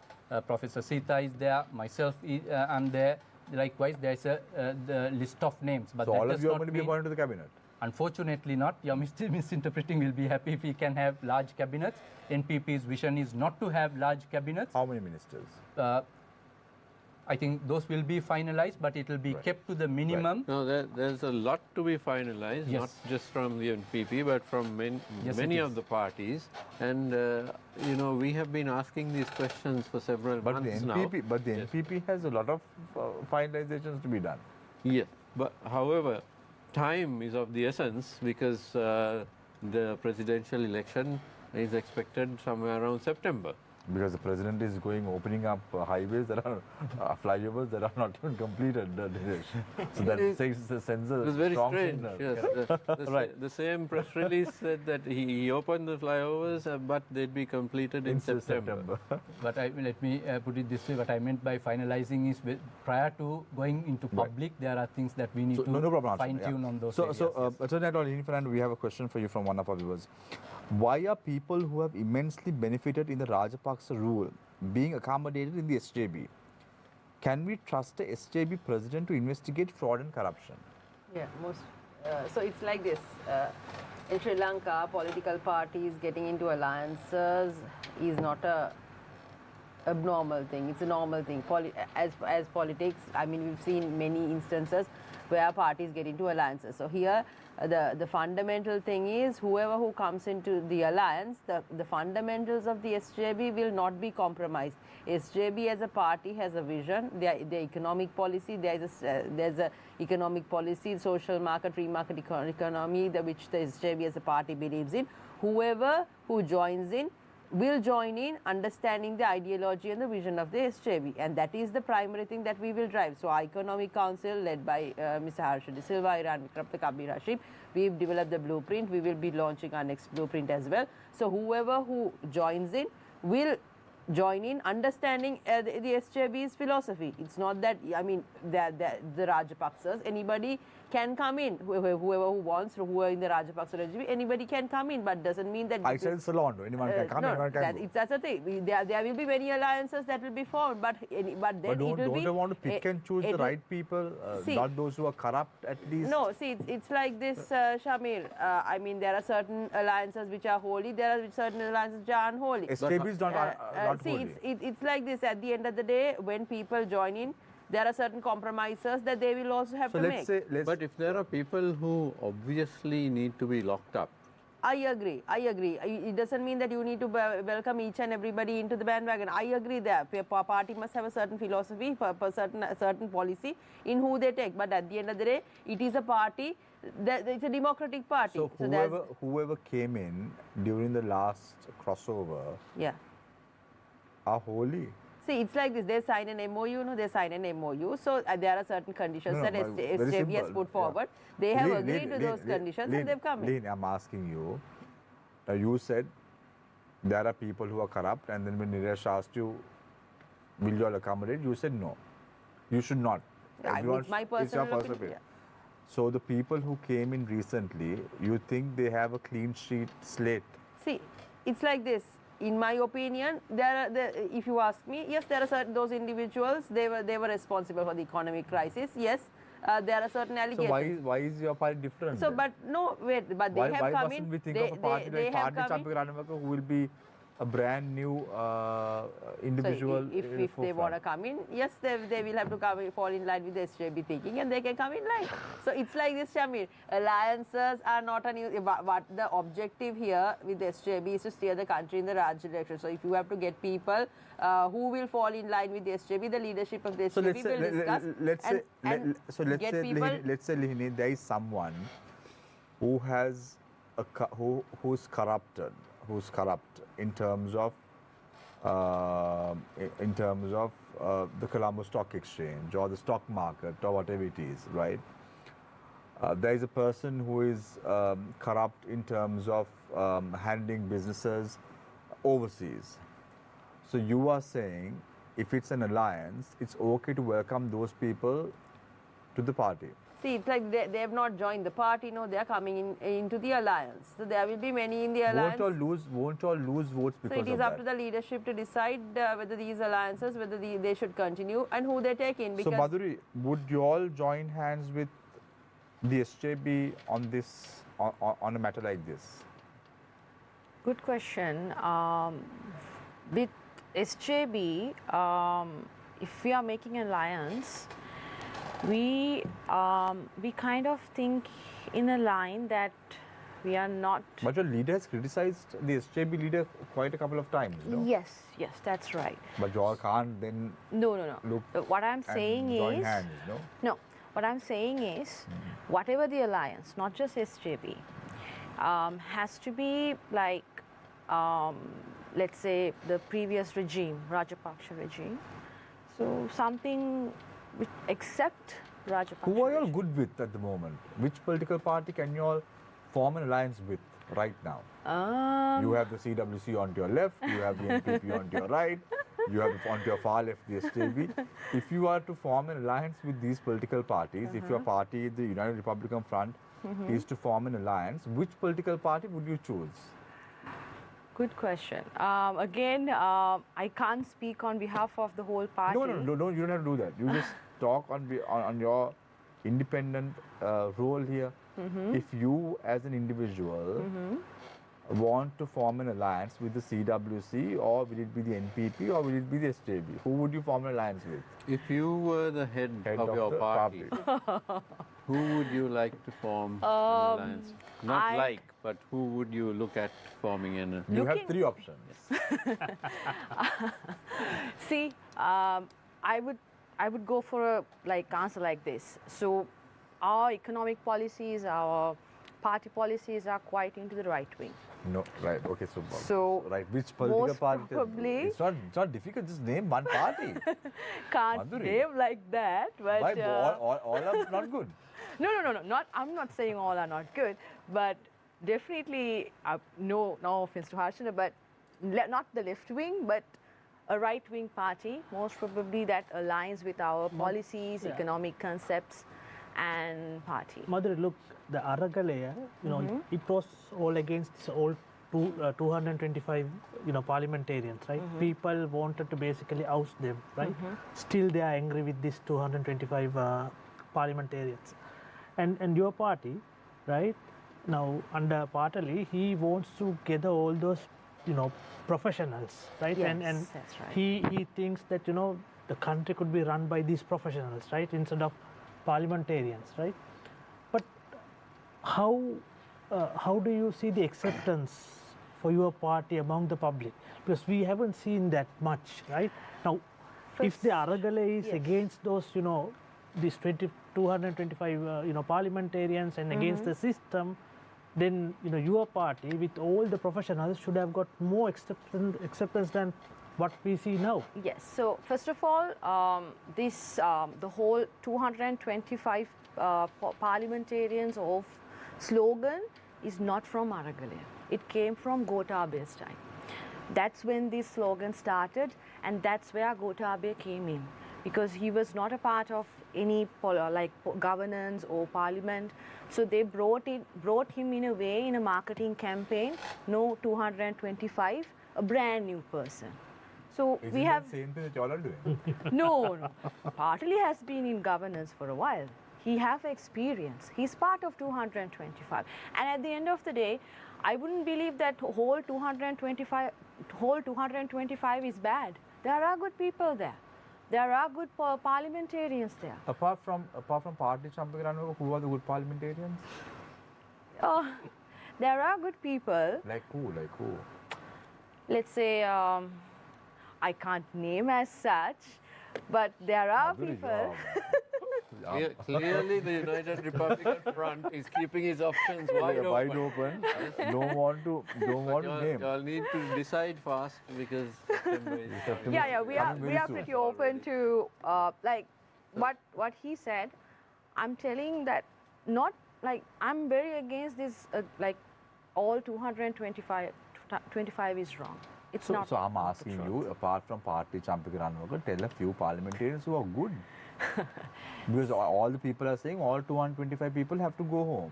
Professor Sita is there, myself I'm there. Likewise, there's the list of names. But so that all of does you are not going to be appointed to the cabinet? Unfortunately not. You're misinterpreting. We'll be happy if we can have large cabinets. NPP's vision is not to have large cabinets. How many ministers? I think those will be finalized, but it will be kept to the minimum. Right. No, there's a lot to be finalized, not just from the NPP, but from many of the parties. And, you know, we have been asking these questions for several months now. But the NPP has a lot of finalizations to be done. Yes, but however, time is of the essence because the presidential election is expected somewhere around September. Because the president is opening up highways that are flyovers that are not even completed. So that sends a very strong strange. signal. Yes, the same press release said that he opened the flyovers, but they'd be completed in September. But let me put it this way: what I meant by finalizing is prior to going into public, there are things that we need to fine-tune on those areas. Attorney General Fernand, we have a question for you from one of our viewers. Why are people who have immensely benefited in the Rajapaksa rule being accommodated in the SJB? Can we trust a SJB president to investigate fraud and corruption? Yeah, so it's like this. In Sri Lanka, political parties getting into alliances is not a abnormal thing. It's a normal thing. As politics, I mean, we've seen many instances where parties get into alliances. So here, the fundamental thing is whoever who comes into the alliance, the fundamentals of the SJB will not be compromised. SJB as a party has a vision, their economic policy, there's a economic policy, social market, free market economy, which the SJB as a party believes in. Whoever who joins in will join in understanding the ideology and the vision of the SJB, and that is the primary thing that we will drive. So our Economic Council, led by Mr. Harsha De Silva, Iran Vikram Kabir Hashim, we've developed the blueprint. We will be launching our next blueprint as well. So whoever who joins in will join in understanding the SJB's philosophy. It's not that, I mean, the Rajapaksas, anybody can come in, whoever who wants, who are in the Rajapaksa regime, anybody can come in, but doesn't mean that... I said it's a law, anyone can come, anyone can go. That's the thing. There will be many alliances that will be formed, but then it will be... Don't they want to pick and choose the right people, not those who are corrupt at least? No, see, it's like this, Shamir. I mean, there are certain alliances which are holy, there are certain alliances which are unholy. SJB is not see, holy. It's like this. At the end of the day, when people join in, there are certain compromises that they will also have to make. But if there are people who obviously need to be locked up. I agree. It doesn't mean that you need to welcome each and everybody into the bandwagon. I agree that a party must have a certain philosophy, a certain policy in who they take. But at the end of the day, it is a party, it's a democratic party. So whoever came in during the last crossover are holy. See, it's like this. They sign an MOU, they sign an MOU. So there are certain conditions that SJB has put forward. They have agreed to those conditions and they've come in. I'm asking you, you said there are people who are corrupt, and then when Nilesh asked you, will you all accommodate? You said no. You should not. It's my personal opinion. So the people who came in recently, you think they have a clean sheet slate? See, it's like this. In my opinion, if you ask me, yes, there are certain those individuals. They were responsible for the economic crisis. Yes, there are certain allegations. So why is your party different? So, but no, wait, but they have come in. Why mustn't we think of a party like Party Champika Ranavaka who will be a brand new individual. So if they want to come in, yes, they will have to fall in line with the SJB thinking, and they can come in line. So it's like this, Shamir. Alliances are not a new. What the objective here with the SJB is to steer the country in the Rajya direction. So if you have to get people who will fall in line with the SJB, the leadership of the SJB will discuss. Let's say Lihini, there is someone who has who's corrupt in terms of the Colombo Stock Exchange or the stock market or whatever it is, right? There is a person who is corrupt in terms of handling businesses overseas. So you are saying if it's an alliance, it's okay to welcome those people to the party. See, it's like they have not joined the party, no, they are coming into the alliance. So there will be many in the alliance. Won't all lose votes because of that? So it is up to the leadership to decide whether these alliances, whether they should continue and who they take in. So Madhuri, would you all join hands with the SJB on this, on a matter like this? Good question. With SJB, if we are making an alliance, we kind of think in a line that we are not. But your leader has criticized the SJB leader quite a couple of times, no? Yes, that's right. But you all can't then. No. Look what I'm saying join is. hands, no? No. What I'm saying is, whatever the alliance, not just SJB, has to be like, let's say, the previous regime, Rajapaksa regime. So something which except Rajapaksa. Who are you all good with at the moment? Which political party can you all form an alliance with right now? You have the CWC on your left, you have the NPP on your right, you have on your far left the SJB. If you are to form an alliance with these political parties, if your party, the United Republican Front, is to form an alliance, which political party would you choose? Good question. Again, I can't speak on behalf of the whole party. No, you don't have to do that. You just talk on your independent role here. If you, as an individual, want to form an alliance with the CWC, or will it be the NPP, or will it be the SJB? Who would you form an alliance with? If you were the head of your party, who would you like to form an alliance? Not but who would you look at forming an? You have three options. See, I would go for a answer like this. So, our economic policies, our party policies are quite into the right wing. No, right, okay, so right, which political party? Probably, it's not difficult, just name one party. Can't name like that, but why, all are not good? No, I'm not saying all are not good, but definitely, no offense to Harshana, but not the left wing, but a right wing party, most probably that aligns with our policies, economic concepts, and party. Mother, look, the Aragalaya, it was all against this old 225, parliamentarians, right? People wanted to basically oust them, right? Still, they are angry with this 225 parliamentarians, and your party, right? Now, under Patali, he wants to gather all those, professionals, right? Yes, and that's right. he thinks that the country could be run by these professionals, right? Instead of parliamentarians, right? But how do you see the acceptance for your party among the public? Because we haven't seen that much, right? Now, if the Aragale is against those, these 225, parliamentarians and against the system, then your party with all the professionals should have got more acceptance than what we see now. Yes. So first of all, the whole 225 parliamentarians of slogan is not from Aragale. It came from Gotabe's time. That's when this slogan started, and that's where Gotabe came in, because he was not a part of any governance or parliament. So they brought him in a way, in a marketing campaign. No 225, a brand new person. So we have the same thing that y'all are doing. No. Patali has been in governance for a while. He has experience. He's part of 225. And at the end of the day, I wouldn't believe that whole 225 whole 225 is bad. There are good people there. There are good parliamentarians there. Apart from Party Champaranova, who are the good parliamentarians? There are good people. Like who? Let's say, I can't name as such, but there are people. Clearly, the United Republican Front is keeping his options wide open. Don't want to name. Y'all need to decide fast because September is Yeah, we are pretty open to like what he said. I'm telling that not like I'm very against this like all 225 is wrong. It's not. So I'm asking you, apart from Party Champaranova, tell a few parliamentarians who are good. Because all the people are saying all 225 people have to go home,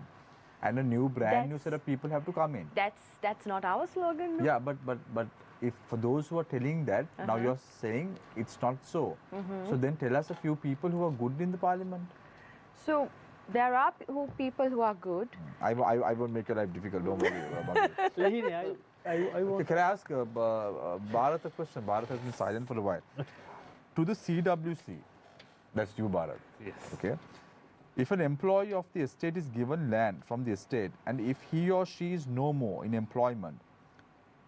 and a new new set of people have to come in. That's not our slogan. No? Yeah, but if for those who are telling that, now you're saying it's not so. So then tell us a few people who are good in the parliament. So there are people who are good. I won't make your life difficult. Don't worry about it. Can I ask Bharat a question? Bharat has been silent for a while. To the CWC, that's you, Bharat. Yes. Okay. If an employee of the estate is given land from the estate, and if he or she is no more in employment,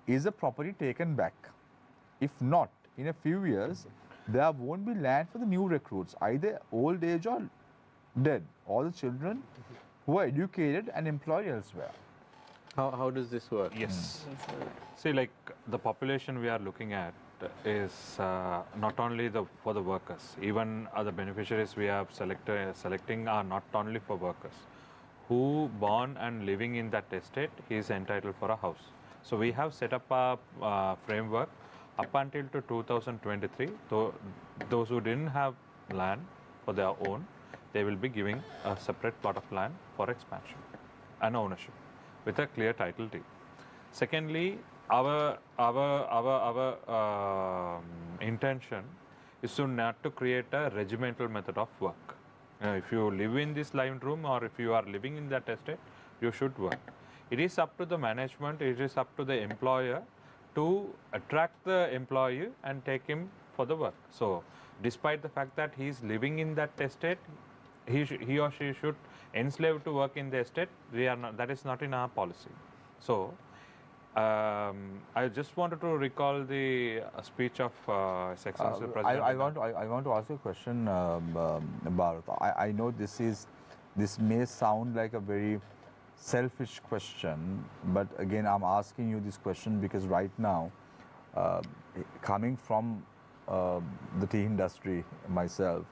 is the property taken back? If not, in a few years, there won't be land for the new recruits, either old age or dead, all the children who are educated and employed elsewhere. How does this work? Yes. See, like the population we are looking at is not only for the workers. Even the beneficiaries we are selecting are not only for workers. Who born and living in that estate, he is entitled for a house. So we have set up a framework up until to 2023. Those who didn't have land for their own, they will be giving a separate plot of land for expansion and ownership with a clear title deed. Secondly, our intention is to not to create a regimental method of work. If you live in this living room or if you are living in that estate, you should work. It is up to the management, it is up to the employer to attract the employee and take him for the work. So, despite the fact that he is living in that estate, he or she should enslave to work in the estate. That is not in our policy. So, I just wanted to recall the speech of His Excellency the President. I want to ask you a question, Bharat. I know this may sound like a very selfish question, but again I'm asking you this question because right now, coming from the tea industry myself,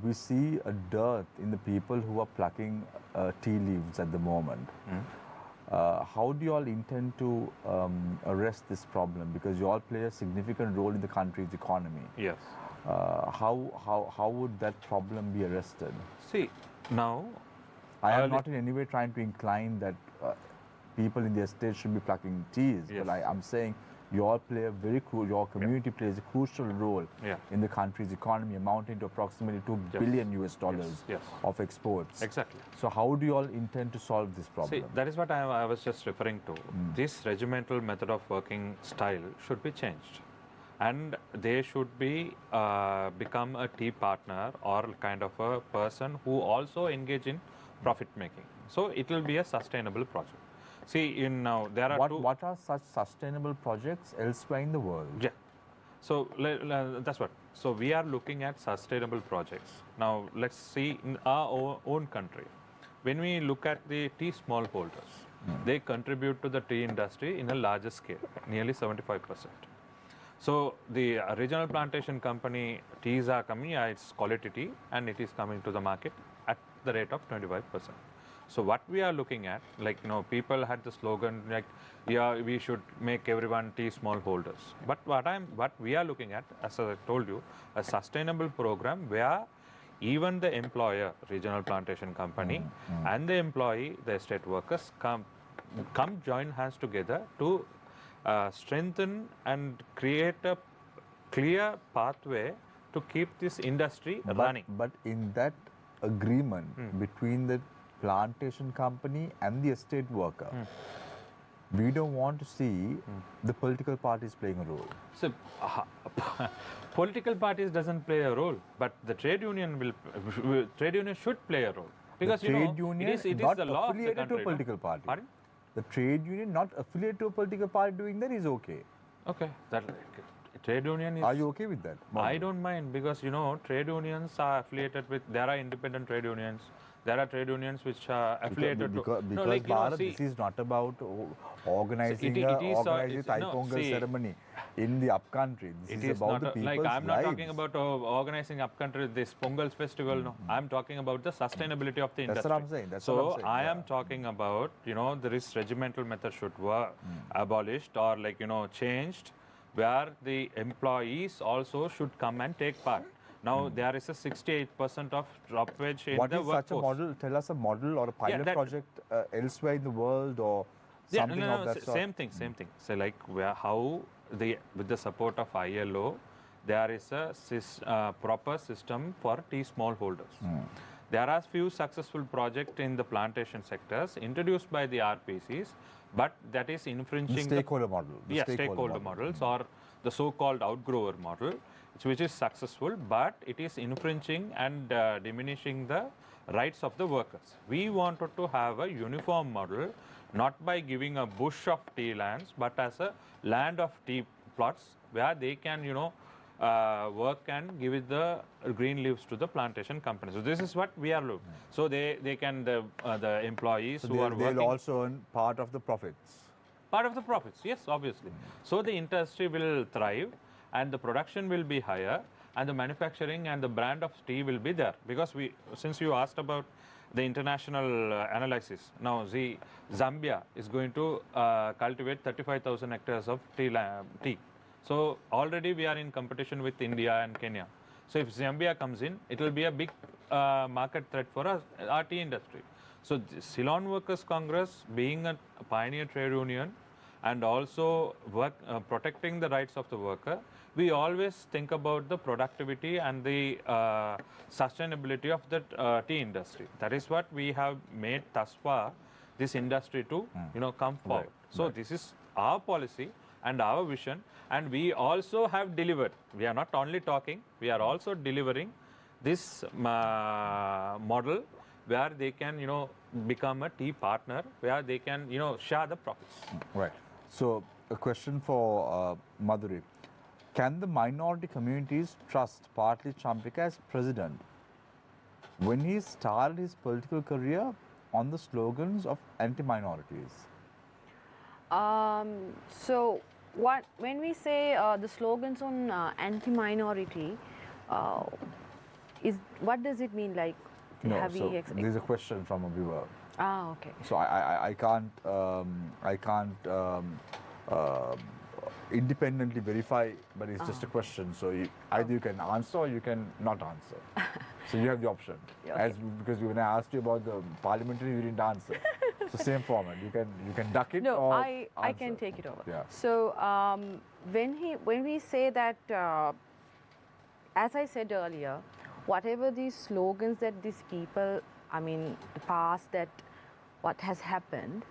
we see a dearth in the people who are plucking tea leaves at the moment. How do you all intend to arrest this problem? Because you all play a significant role in the country's economy. Yes. How would that problem be arrested? See, now I am not in any way trying to incline that people in the estate should be plucking teas, yes. but I'm saying you all play a your community plays a crucial role in the country's economy, amounting to approximately $2 billion US of exports. Exactly. So how do you all intend to solve this problem? See, that is what I was just referring to. This regimental method of working style should be changed. And they should be become a tea partner or kind of a person who also engage in profit making. So it will be a sustainable project. See, there are what are such sustainable projects elsewhere in the world? Yeah. So that's what. So we are looking at sustainable projects. Now let's see in our own country. When we look at the tea smallholders, they contribute to the tea industry in a larger scale, nearly 75%. So the regional plantation company teas are coming, it's quality tea, and it is coming to the market at the rate of 25%. So what we are looking at, people had the slogan we should make everyone tea smallholders. But what we are looking at, as I told you, a sustainable program where even the employer, regional plantation company, and the employee, the estate workers, come join hands together to strengthen and create a clear pathway to keep this industry running. But in that agreement between the plantation company and the estate worker, we don't want to see the political parties playing a role. So, political parties doesn't play a role, but the trade union should play a role, because the trade union it is not the law affiliated of the country, to a political party. Pardon? The trade union not affiliated to a political party doing that is okay. Okay, that trade union is. Are you okay with that? I don't mind, because trade unions are affiliated with. There are independent trade unions. There are trade unions which are affiliated because to. Bharat, this is not about organizing a Thai Pongal ceremony in the upcountry. This is about the people's I'm not lives. talking about organizing upcountry this Pongal festival. No, I'm talking about the sustainability of the industry. That's what I'm saying. That's so what I'm saying. I am talking about there is regimental method should abolished or changed, where the employees also should come and take part. Now there is a 68% of drop wage in what the is workforce. Such a model? Tell us a model or a pilot project elsewhere in the world or something of that sort. Same thing. So how with the support of ILO, there is a proper system for tea smallholders. There are few successful projects in the plantation sectors introduced by the RPCs, but that is infringing the stakeholder model. Stakeholder models or the so-called outgrower model, which is successful, but it is infringing and diminishing the rights of the workers. We wanted to have a uniform model, not by giving a bush of tea lands, but as a land of tea plots where they can, work and give it the green leaves to the plantation companies. So this is what we are looking. So they can the employees who are working. They'll also earn part of the profits. Part of the profits, yes, obviously. So the industry will thrive, and the production will be higher, and the manufacturing and the brand of tea will be there. Because since you asked about the international analysis, now Zambia is going to cultivate 35,000 hectares of tea. So already we are in competition with India and Kenya. So if Zambia comes in, it will be a big market threat for us, our tea industry. So the Ceylon Workers Congress, being a pioneer trade union and also protecting the rights of the worker, we always think about the productivity and the sustainability of the tea industry. That is what we have made thus far this industry to come forward. Right. So this is our policy and our vision, and we also have delivered. We are not only talking, we are also delivering this model where they can become a tea partner, where they can share the profits. Right. So a question for Madhuri. Can the minority communities trust Partli Champika as president when he started his political career on the slogans of anti-minorities? So when we say the slogans on anti-minority, what does it mean? Like, No, so there's a question from a viewer. Ah, okay. So I can't independently verify, but it's just a question. So either you can answer or you can not answer. So you have the option. Okay. Because when I asked you about the parliamentary, you didn't answer. So same format. You can duck it. No, or I can answer. take it over. Yeah. So when we say that, as I said earlier, whatever these slogans that these people, the past, that what has happened,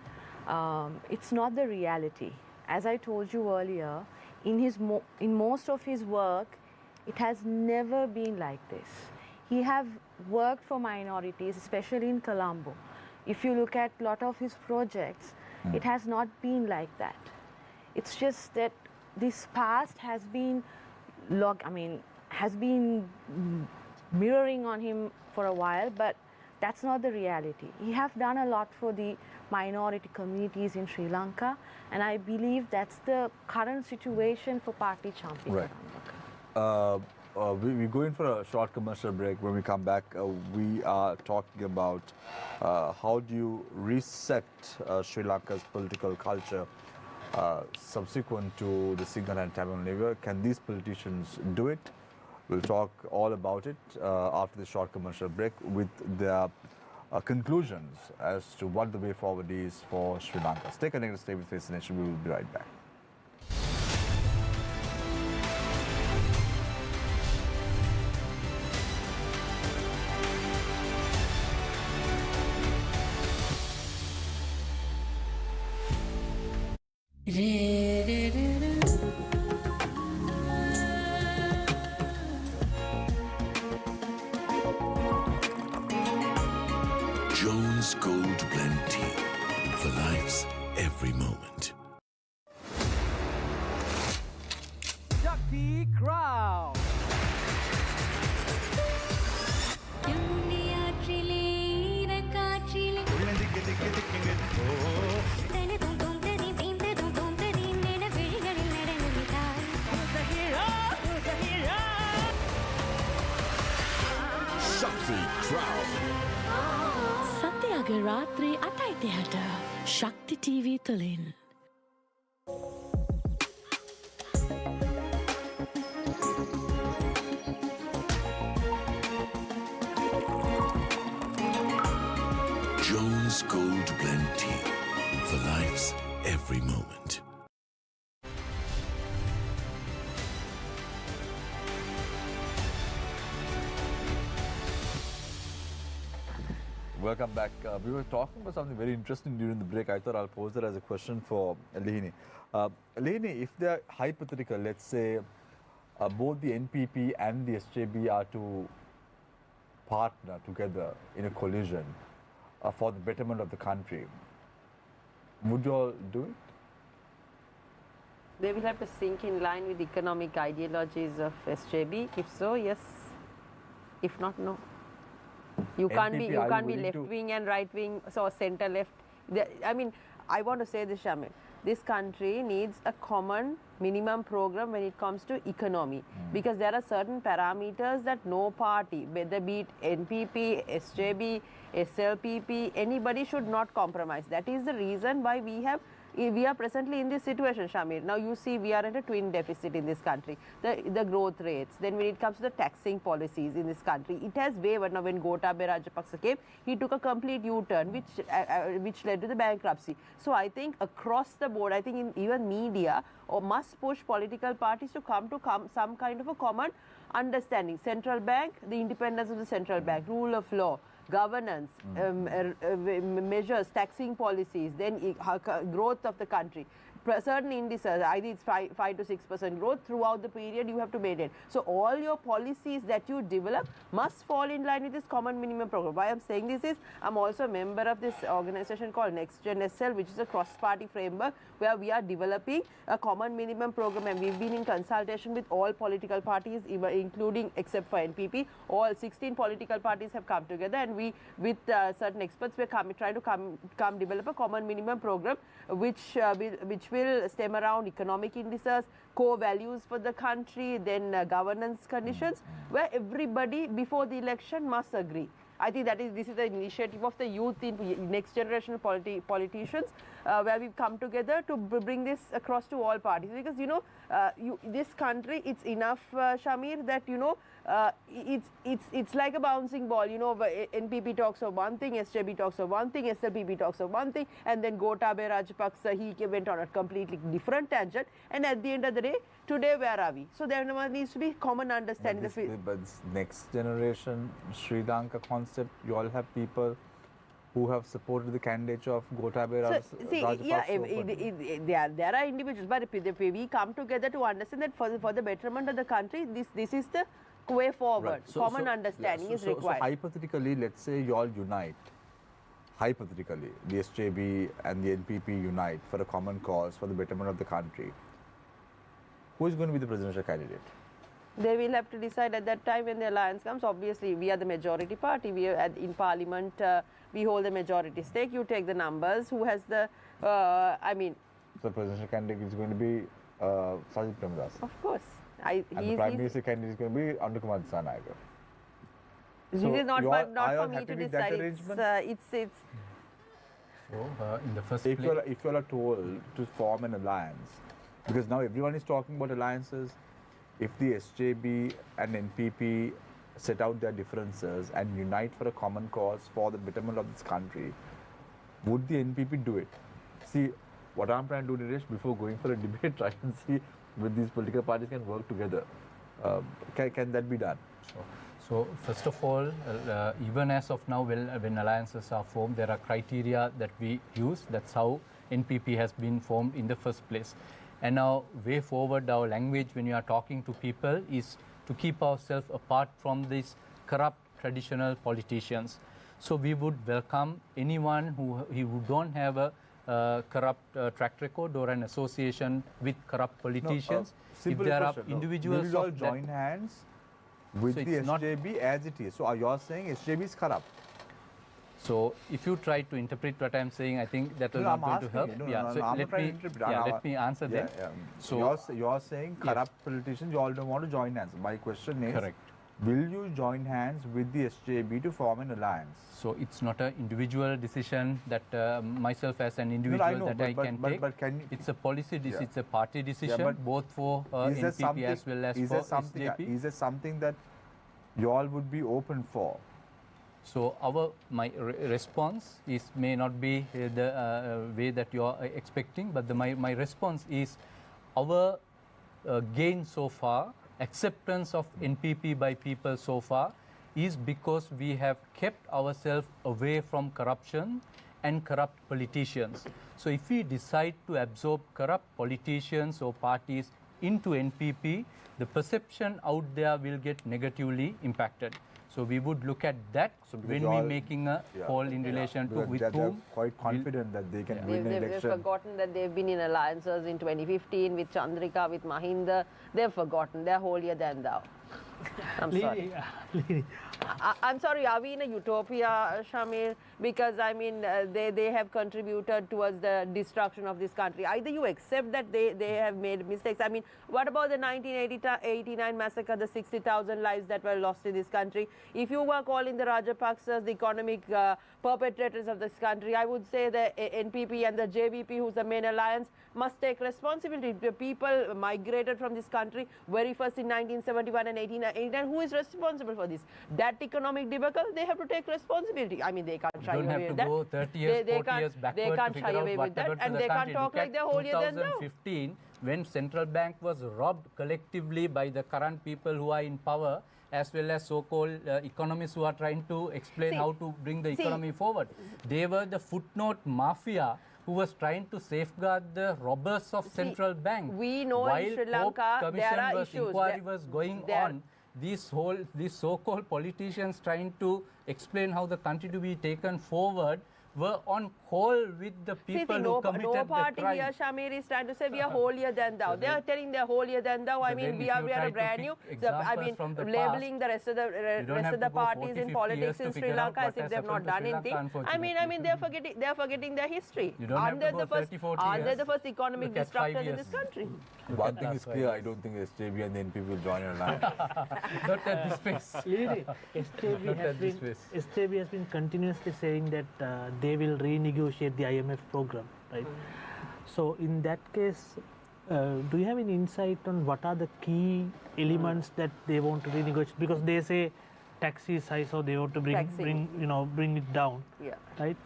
it's not the reality. As I told you earlier, in most of his work, it has never been like this. He have worked for minorities, especially in Colombo. If you look at a lot of his projects, it has not been like that. It's just that this past has been mirroring on him for a while, but that's not the reality. He have done a lot for the minority communities in Sri Lanka, and I believe that's the current situation for Partli Champika. Right. We go in for a short commercial break. When we come back, we are talking about how do you reset Sri Lanka's political culture subsequent to the Sinhala and Tamil Nivea. Can these politicians do it? We'll talk all about it after the short commercial break with their conclusions as to what the way forward is for Sri Lanka. Stay connected, stay with Face the Nation. We will be right back. Jones Gold Blend Tea. For life's every moment. Shakti Crown. Shakti Crown. සත්‍යයගේ රාත්‍රී 8:30ට ශක්ති TV තුලින්. Jones Gold Blend Tea. For life's every moment. Welcome back. We were talking about something very interesting during the break. I thought I'll pose it as a question for Lihini. Lihini, if they're hypothetical, let's say both the NPP and the SJB are to partner together in a coalition for the betterment of the country, would you all do it? They will have to think in line with economic ideologies of SJB. If so, yes. If not, no. You can't be left wing and right wing, so center left. I mean, I want to say this, Shamil. This country needs a common minimum program when it comes to economy, because there are certain parameters that no party, whether be it NPP, SJB, SLPP, anybody should not compromise. That is the reason why we are presently in this situation, Shamir. Now you see we are at a twin deficit in this country. The growth rates, then when it comes to the taxing policies in this country, it has wavered. Now when Gotabaya Rajapaksa came, he took a complete U-turn which led to the bankruptcy. So I think across the board, I think in even media must push political parties to come to some kind of a common understanding. Central bank, the independence of the central bank, rule of law, governance, measures, taxing policies, then growth of the country. Certain indices, either it's 5 to 6% growth throughout the period you have to maintain. So all your policies that you develop must fall in line with this common minimum program. Why I'm saying this is, I'm also a member of this organization called Next Gen SL, which is a cross-party framework where we are developing a common minimum program, and we've been in consultation with all political parties, including, except for NPP, all 16 political parties have come together, and we, with certain experts, we're trying to develop a common minimum program which will stem around economic indices, core values for the country, then governance conditions, where everybody before the election must agree. I think this is the initiative of the youth in next generation politicians, where we've come together to bring this across to all parties. Because this country, it's enough, Shamir, that it's like a bouncing ball. NPP talks of one thing, SJB talks of one thing, SLPP talks of one thing, and then Gotabaya Rajapaksa, he went on a completely different tangent. And at the end of the day, today where are we? So there needs to be common understanding. But this next generation Sri Lanka concept, you all have people who have supported the candidature of Gotabaya Rajapaksa. There are individuals, but we come together to understand that for the betterment of the country, this is the way forward. Right. Common understanding is required. So hypothetically, let's say you all unite. Hypothetically, the SJB and the NPP unite for a common cause for the betterment of the country. Who is going to be the presidential candidate? They will have to decide at that time when the alliance comes. Obviously, we are the majority party. We are in parliament. We hold the majority stake. You take the numbers. Who has the? So the presidential candidate is going to be Sajid Premdas. Of course. And the prime minister candidate is going to be Andukumar Dissanayake. This is not for me to decide. It's. So in the first place, if you are told to form an alliance, because now everyone is talking about alliances. If the SJB and NPP set out their differences and unite for a common cause for the betterment of this country, would the NPP do it? See, what I'm trying to do, Niresh, before going for a debate, try and see whether these political parties can work together. Can that be done? So first of all, even as of now, when alliances are formed, there are criteria that we use. That's how NPP has been formed in the first place. And now, way forward, our language when you are talking to people is to keep ourselves apart from these corrupt traditional politicians. So we would welcome anyone who don't have a corrupt track record or an association with corrupt politicians. Simple if there question, are individuals will you all of join hands with So the it's not- SJB as it is? So are you all saying SJB is corrupt? So if you try to interpret what I'm saying, I think that will No, not I'm going to asking help. you. No, yeah, no, so no, I'm let not trying me to interpret. yeah, I'm- let me answer yeah, them. yeah. So you're saying corrupt politicians, you all don't want to join hands. My question is, Correct. will you join hands with the SJB to form an alliance? So it's not an individual decision that myself as an individual I know, that but- I but- can but- take. but can you- It's a policy, Yeah. it's a party decision, but both for is there NPP as well as is for there something, SJP. Is there something that you all would be open for? So my response may not be the way that you are expecting, but my response is our gain so far, acceptance of NPP by people so far, is because we have kept ourselves away from corruption and corrupt politicians. So if we decide to absorb corrupt politicians or parties into NPP, the perception out there will get negatively impacted. So we would look at that when we're making a poll in relation to Because with they're whom. quite confident that they can win the They've election. forgotten that they've been in alliances in 2015 with Chandrika, with Mahinda. They've forgotten. They're holier than thou. I'm sorry. I'm sorry, are we in a utopia, Shamir? Because, I mean, they have contributed towards the destruction of this country. Either you accept that they have made mistakes. I mean, what about the 1989 massacre, the 60,000 lives that were lost in this country? If you were calling the Rajapaksas the economic perpetrators of this country, I would say the NPP and the JVP, who's the main alliance, must take responsibility. The people migrated from this country very first in 1971 and 1889. Who is responsible for this? That economic debacle, they have to take responsibility. I mean, they can't shy You don't away have with to that. go 30 years, They 40 can't- years backward They can't to shy figure out away what with that, happened to and the they can't country. talk Look like at they're holier than thou. 2015, when central bank was robbed collectively by the current people who are in power, as well as so-called economists who are trying to explain how to bring the economy forward. They were the footnote mafia who was trying to safeguard the robbers of central bank. We know in While Sri Lanka Pope there Commission are was issues. inquiry was going on, these so-called politicians trying to explain how the country to be taken forward were on call with the people who committed no the party crime. here, Shamir, is trying to say we are holier than thou. They are telling they are holier than thou. I mean, then we if are you we try are to brand pick new. examples I mean, from the labeling the rest of you the don't have to go parties 40, in 50 politics years to in Sri figure out Lanka as what if has they have not happened to done Sri anything. Lanka, I mean, they are forgetting their history. You don't Aren't have to they go the first? 30, 40 Aren't they years. the first economic Look at 5 disruptors in years. this country? One thing is clear, I don't think SJB and the NPP will join an alliance. Not at this pace. Lily, SJB has been continuously saying that they will renegotiate the IMF program, right? So in that case, do you have any insight on what are the key elements that they want to renegotiate? Because they say tax is high, so they want to bring it down. Yeah. Right?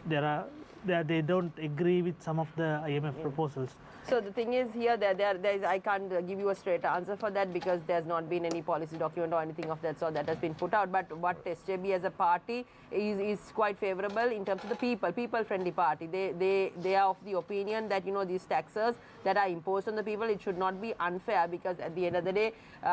They don't agree with some of the IMF proposals. So the thing is here, I can't give you a straight answer for that because there's not been any policy document or anything of that sort that has been put out. But what SJB as a party is quite favorable in terms of the people-friendly party. They are of the opinion that these taxes that are imposed on the people, it should not be unfair because at the end of the day,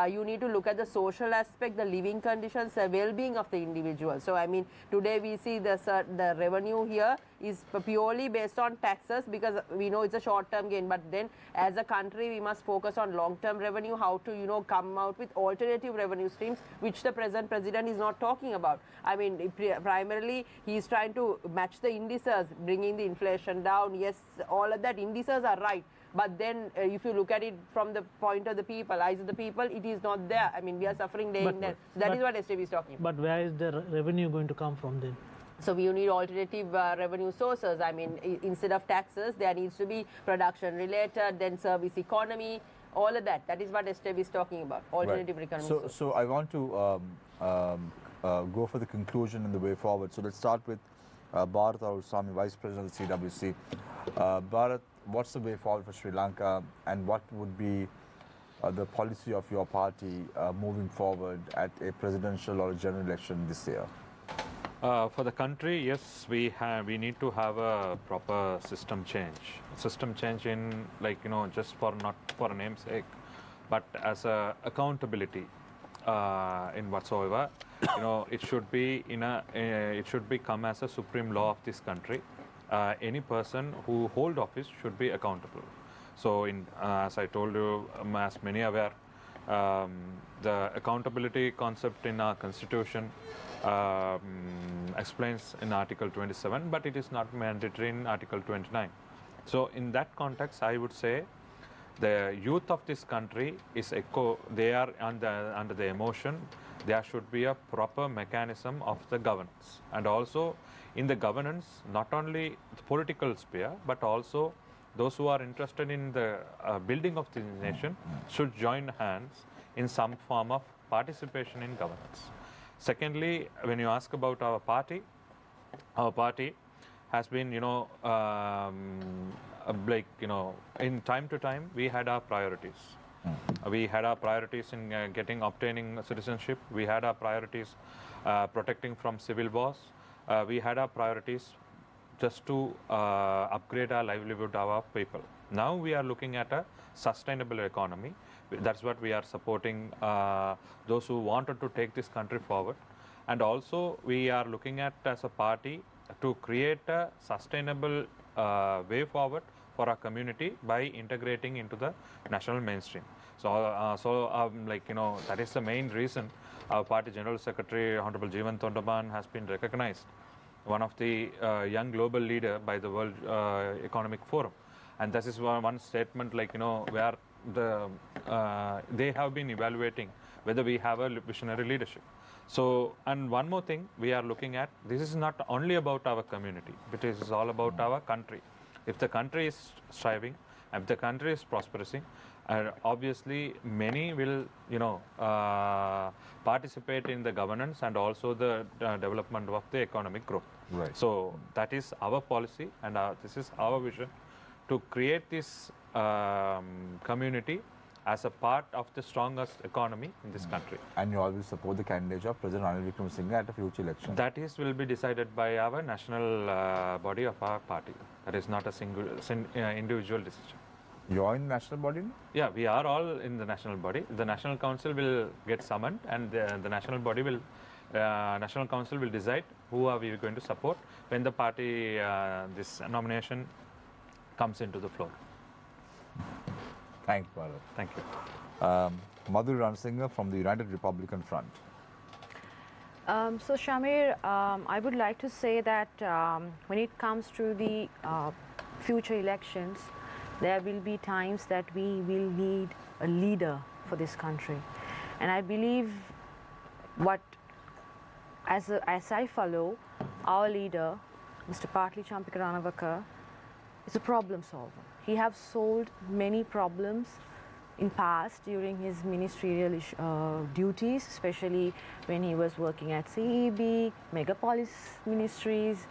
you need to look at the social aspect, the living conditions, the well-being of the individual. So I mean, today we see the revenue here is purely based on taxes because we know it's a short-term gain. But then as a country, we must focus on long-term revenue, how to, come out with alternative revenue streams, which the present president is not talking about. I mean, primarily, he's trying to match the indices, bringing the inflation down. Yes, all of that indices are right. But then if you look at it from the point of the people, eyes of the people, it is not there. I mean, we are suffering day in day. That is what SJB is talking about. But where is the revenue going to come from then? So we need alternative revenue sources. I mean, instead of taxes, there needs to be production related, then service economy, all of that. That is what SJB is talking about, alternative economy sources. So I want to go for the conclusion and the way forward. So let's start with Bharat Arusami, Vice President of the CWC. Bharat, what's the way forward for Sri Lanka and what would be the policy of your party moving forward at a presidential or a general election this year? For the country, yes, we need to have a proper system change. System change in just not for a namesake, but as a accountability. in whatsoever. It should be it should become as a supreme law of this country. Any person who hold office should be accountable. So, as I told you, as many are aware, the accountability concept in our constitution explains in Article 27, but it is not mandatory in Article 29. So, in that context, I would say the youth of this country is they are under the emotion. There should be a proper mechanism of the governance, and also in the governance, not only the political sphere, but also those who are interested in the building of the nation should join hands in some form of participation in governance. Secondly, when you ask about our party has been, in time to time, we had our priorities. We had our priorities in obtaining citizenship. We had our priorities protecting from civil wars. We had our priorities just to upgrade our livelihood of our people. Now we are looking at a sustainable economy. That's what we are supporting those who wanted to take this country forward. And also we are looking at as a party to create a sustainable way forward for our community by integrating into the national mainstream. So, that is the main reason our party General Secretary Honorable Jeevan Thondaman has been recognized one of the young global leader by the World Economic Forum. And this is one statement where they have been evaluating whether we have a visionary leadership. So, and one more thing we are looking at, this is not only about our community, but it is all about our country. If the country is striving, if the country is prospering, obviously many will, participate in the governance and also the development of the economic growth. Right. So that is our policy, and this is our vision to create this community as a part of the strongest economy in this country. And you always support the candidature of President Ranil Wickremesinghe at a future election? That will be decided by our national body of our party. That is not a single individual decision. You are in the national body? Yeah, we are all in the national body. The National Council will get summoned, and the national body will, National Council will decide who are we going to support when the party, this nomination comes into the floor. Thank you, Bharat. Thank you. Madhuri Ranasinghe from the United Republican Front. So Shamir, I would like to say that when it comes to the future elections, there will be times that we will need a leader for this country. And I believe as I follow, our leader, Mr. Partli Champika Ranawaka, is a problem solver. He has solved many problems in past during his ministerial duties, especially when he was working at CEB, megapolis ministries.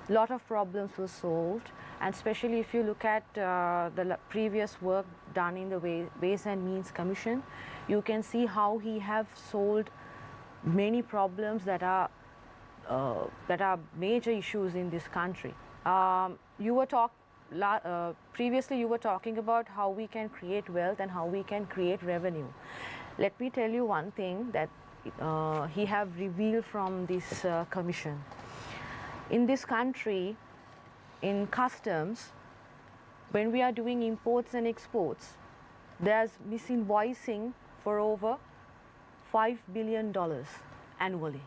A lot of problems were solved, and especially if you look at the previous work done in the Ways and Means Commission, you can see how he have solved many problems that are major issues in this country. Previously you were talking about how we can create wealth and how we can create revenue. Let me tell you one thing that he have revealed from this commission. In this country, in customs, when we are doing imports and exports, there's misinvoicing for over $5 billion annually,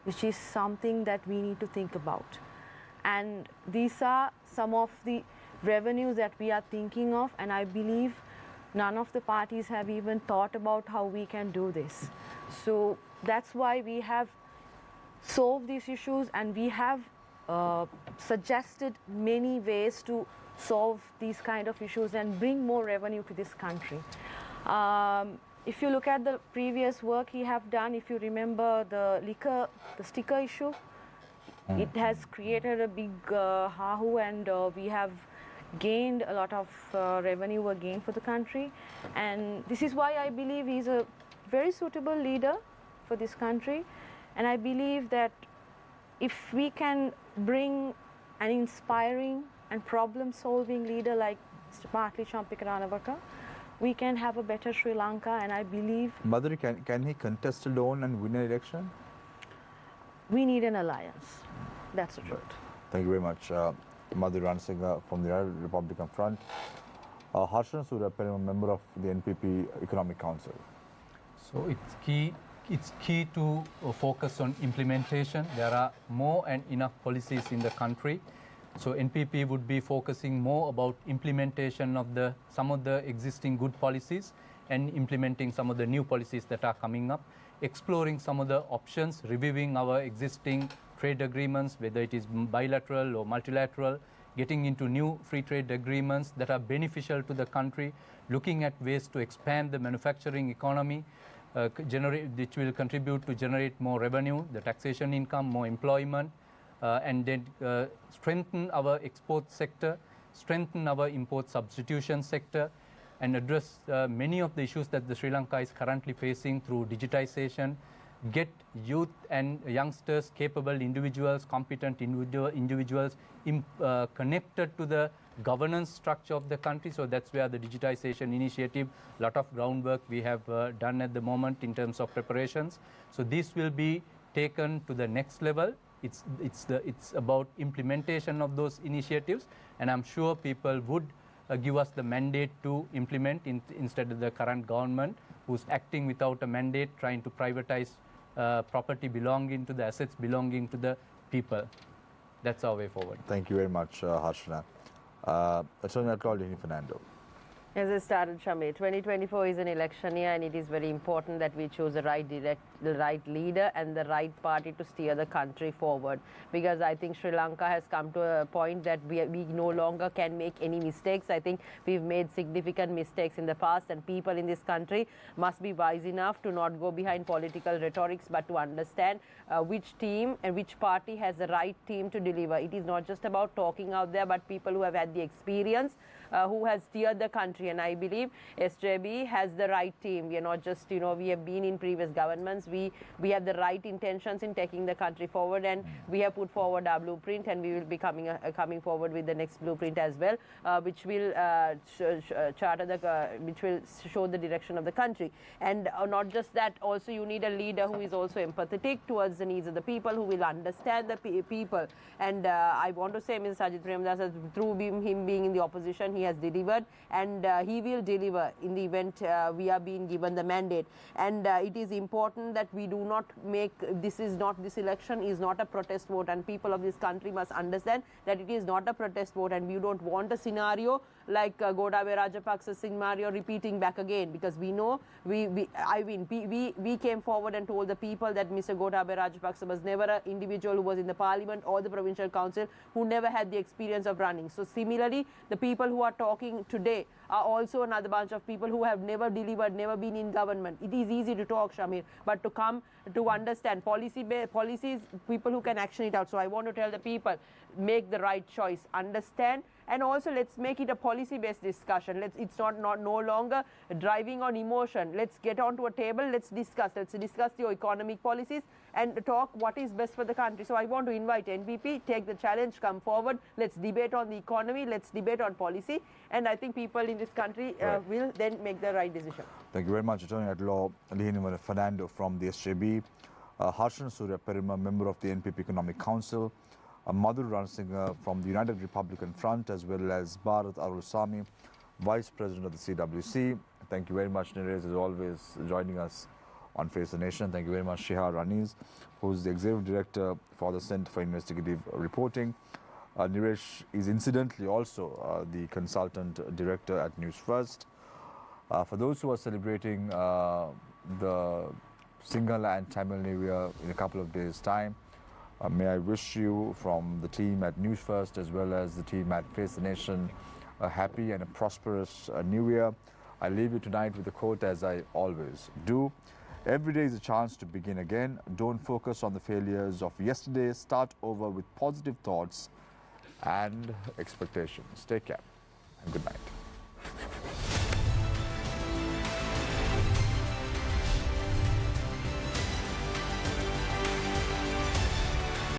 which is something that we need to think about. And these are some of the revenues that we are thinking of, and I believe none of the parties have even thought about how we can do this. So that's why we have solved these issues, and we have suggested many ways to solve these kind of issues and bring more revenue to this country. If you look at the previous work he have done, if you remember the sticker issue, it has created a big hahoo, and we have gained a lot of revenue again for the country. And this is why I believe he's a very suitable leader for this country. And I believe that if we can bring an inspiring and problem-solving leader like Mr. Partli Champika Ranawaka, we can have a better Sri Lanka, and I believe Madhuri, can he contest alone and win an election? we need an alliance. That's the truth. Thank you very much, Madhuri Ranasinghe from the United Republican Front. Harshan Suryaperum, a member of the NPP Economic Council. So it's key to focus on implementation. There are more and enough policies in the country. So NPP would be focusing more about implementation of some of the existing good policies and implementing some of the new policies that are coming up, exploring some of the options, reviewing our existing trade agreements, whether it is bilateral or multilateral, getting into new free trade agreements that are beneficial to the country, looking at ways to expand the manufacturing economy, which will contribute to generate more revenue, the taxation income, more employment, and then strengthen our export sector, strengthen our import substitution sector, and address many of the issues that the Sri Lanka is currently facing through digitization, get youth and youngsters, capable individuals, competent individuals connected to the governance structure of the country. So that's where the digitization initiative, a lot of groundwork we have done at the moment in terms of preparations. So this will be taken to the next level. It's about implementation of those initiatives, and I'm sure people would give us the mandate to implement instead of the current government who's acting without a mandate, trying to privatize property belonging to the assets belonging to the people. That's our way forward. Thank you very much, Harshana. Attorney at Law, Lini Fernando. As I started, Shamir, 2024 is an election year, and it is very important that we choose the right leader and the right party to steer the country forward. Because I think Sri Lanka has come to a point that we no longer can make any mistakes. I think we've made significant mistakes in the past, and people in this country must be wise enough to not go behind political rhetorics, but to understand which team and which party has the right team to deliver. It is not just about talking out there, but people who have had the experience, who has steered the country. And I believe SJB has the right team. We are not just, we have been in previous governments. We have the right intentions in taking the country forward, and we have put forward our blueprint, and we will be coming forward with the next blueprint as well, which will which will show the direction of the country. And not just that, also you need a leader who is also empathetic towards the needs of the people, who will understand the people. And I want to say, Mr. Sajid Premdas, through him being in the opposition, he has delivered, and he will deliver in the event we are being given the mandate. And it is important that we do not make this election is not a protest vote, and people of this country must understand that it is not a protest vote, and we don't want a scenario like Gotabaya Rajapaksa's scenario repeating back again, because we know we came forward and told the people that Mr. Gotabaya Rajapaksa was never an individual who was in the parliament or the provincial council, who never had the experience of running. So similarly, the people who are talking today are also another bunch of people who have never delivered, never been in government. It is easy to talk, Shamir, but to come to understand policies, people who can action it out. So I want to tell the people, make the right choice, understand, and also let's make it a policy-based discussion. It's not no longer driving on emotion. Let's get onto a table, let's discuss the economic policies and talk what is best for the country. So I want to invite NPP, take the challenge, come forward, let's debate on the economy, let's debate on policy, and I think people in this country will then make the right decision. Thank you very much, Attorney at Law Lini Fernando from the SJB, Harshan Suryaperum, member of the NPP Economic Council, Madhuri Ranasinghe from the United Republican Front, as well as Bharat Arulsamy, Vice President of the CWC. Thank you very much, Neeraj, as always, joining us on Face the Nation. Thank you very much, Shihar Raniz, who's the Executive Director for the Centre for Investigative Reporting. Neeraj is incidentally also the Consultant Director at Newsfirst. For those who are celebrating the Sinhala and Tamil New Year in a couple of days' time, may I wish you from the team at Newsfirst as well as the team at Face the Nation a happy and a prosperous New Year. I leave you tonight with a quote, as I always do. Every day is a chance to begin again. Don't focus on the failures of yesterday. Start over with positive thoughts and expectations. Take care and good night.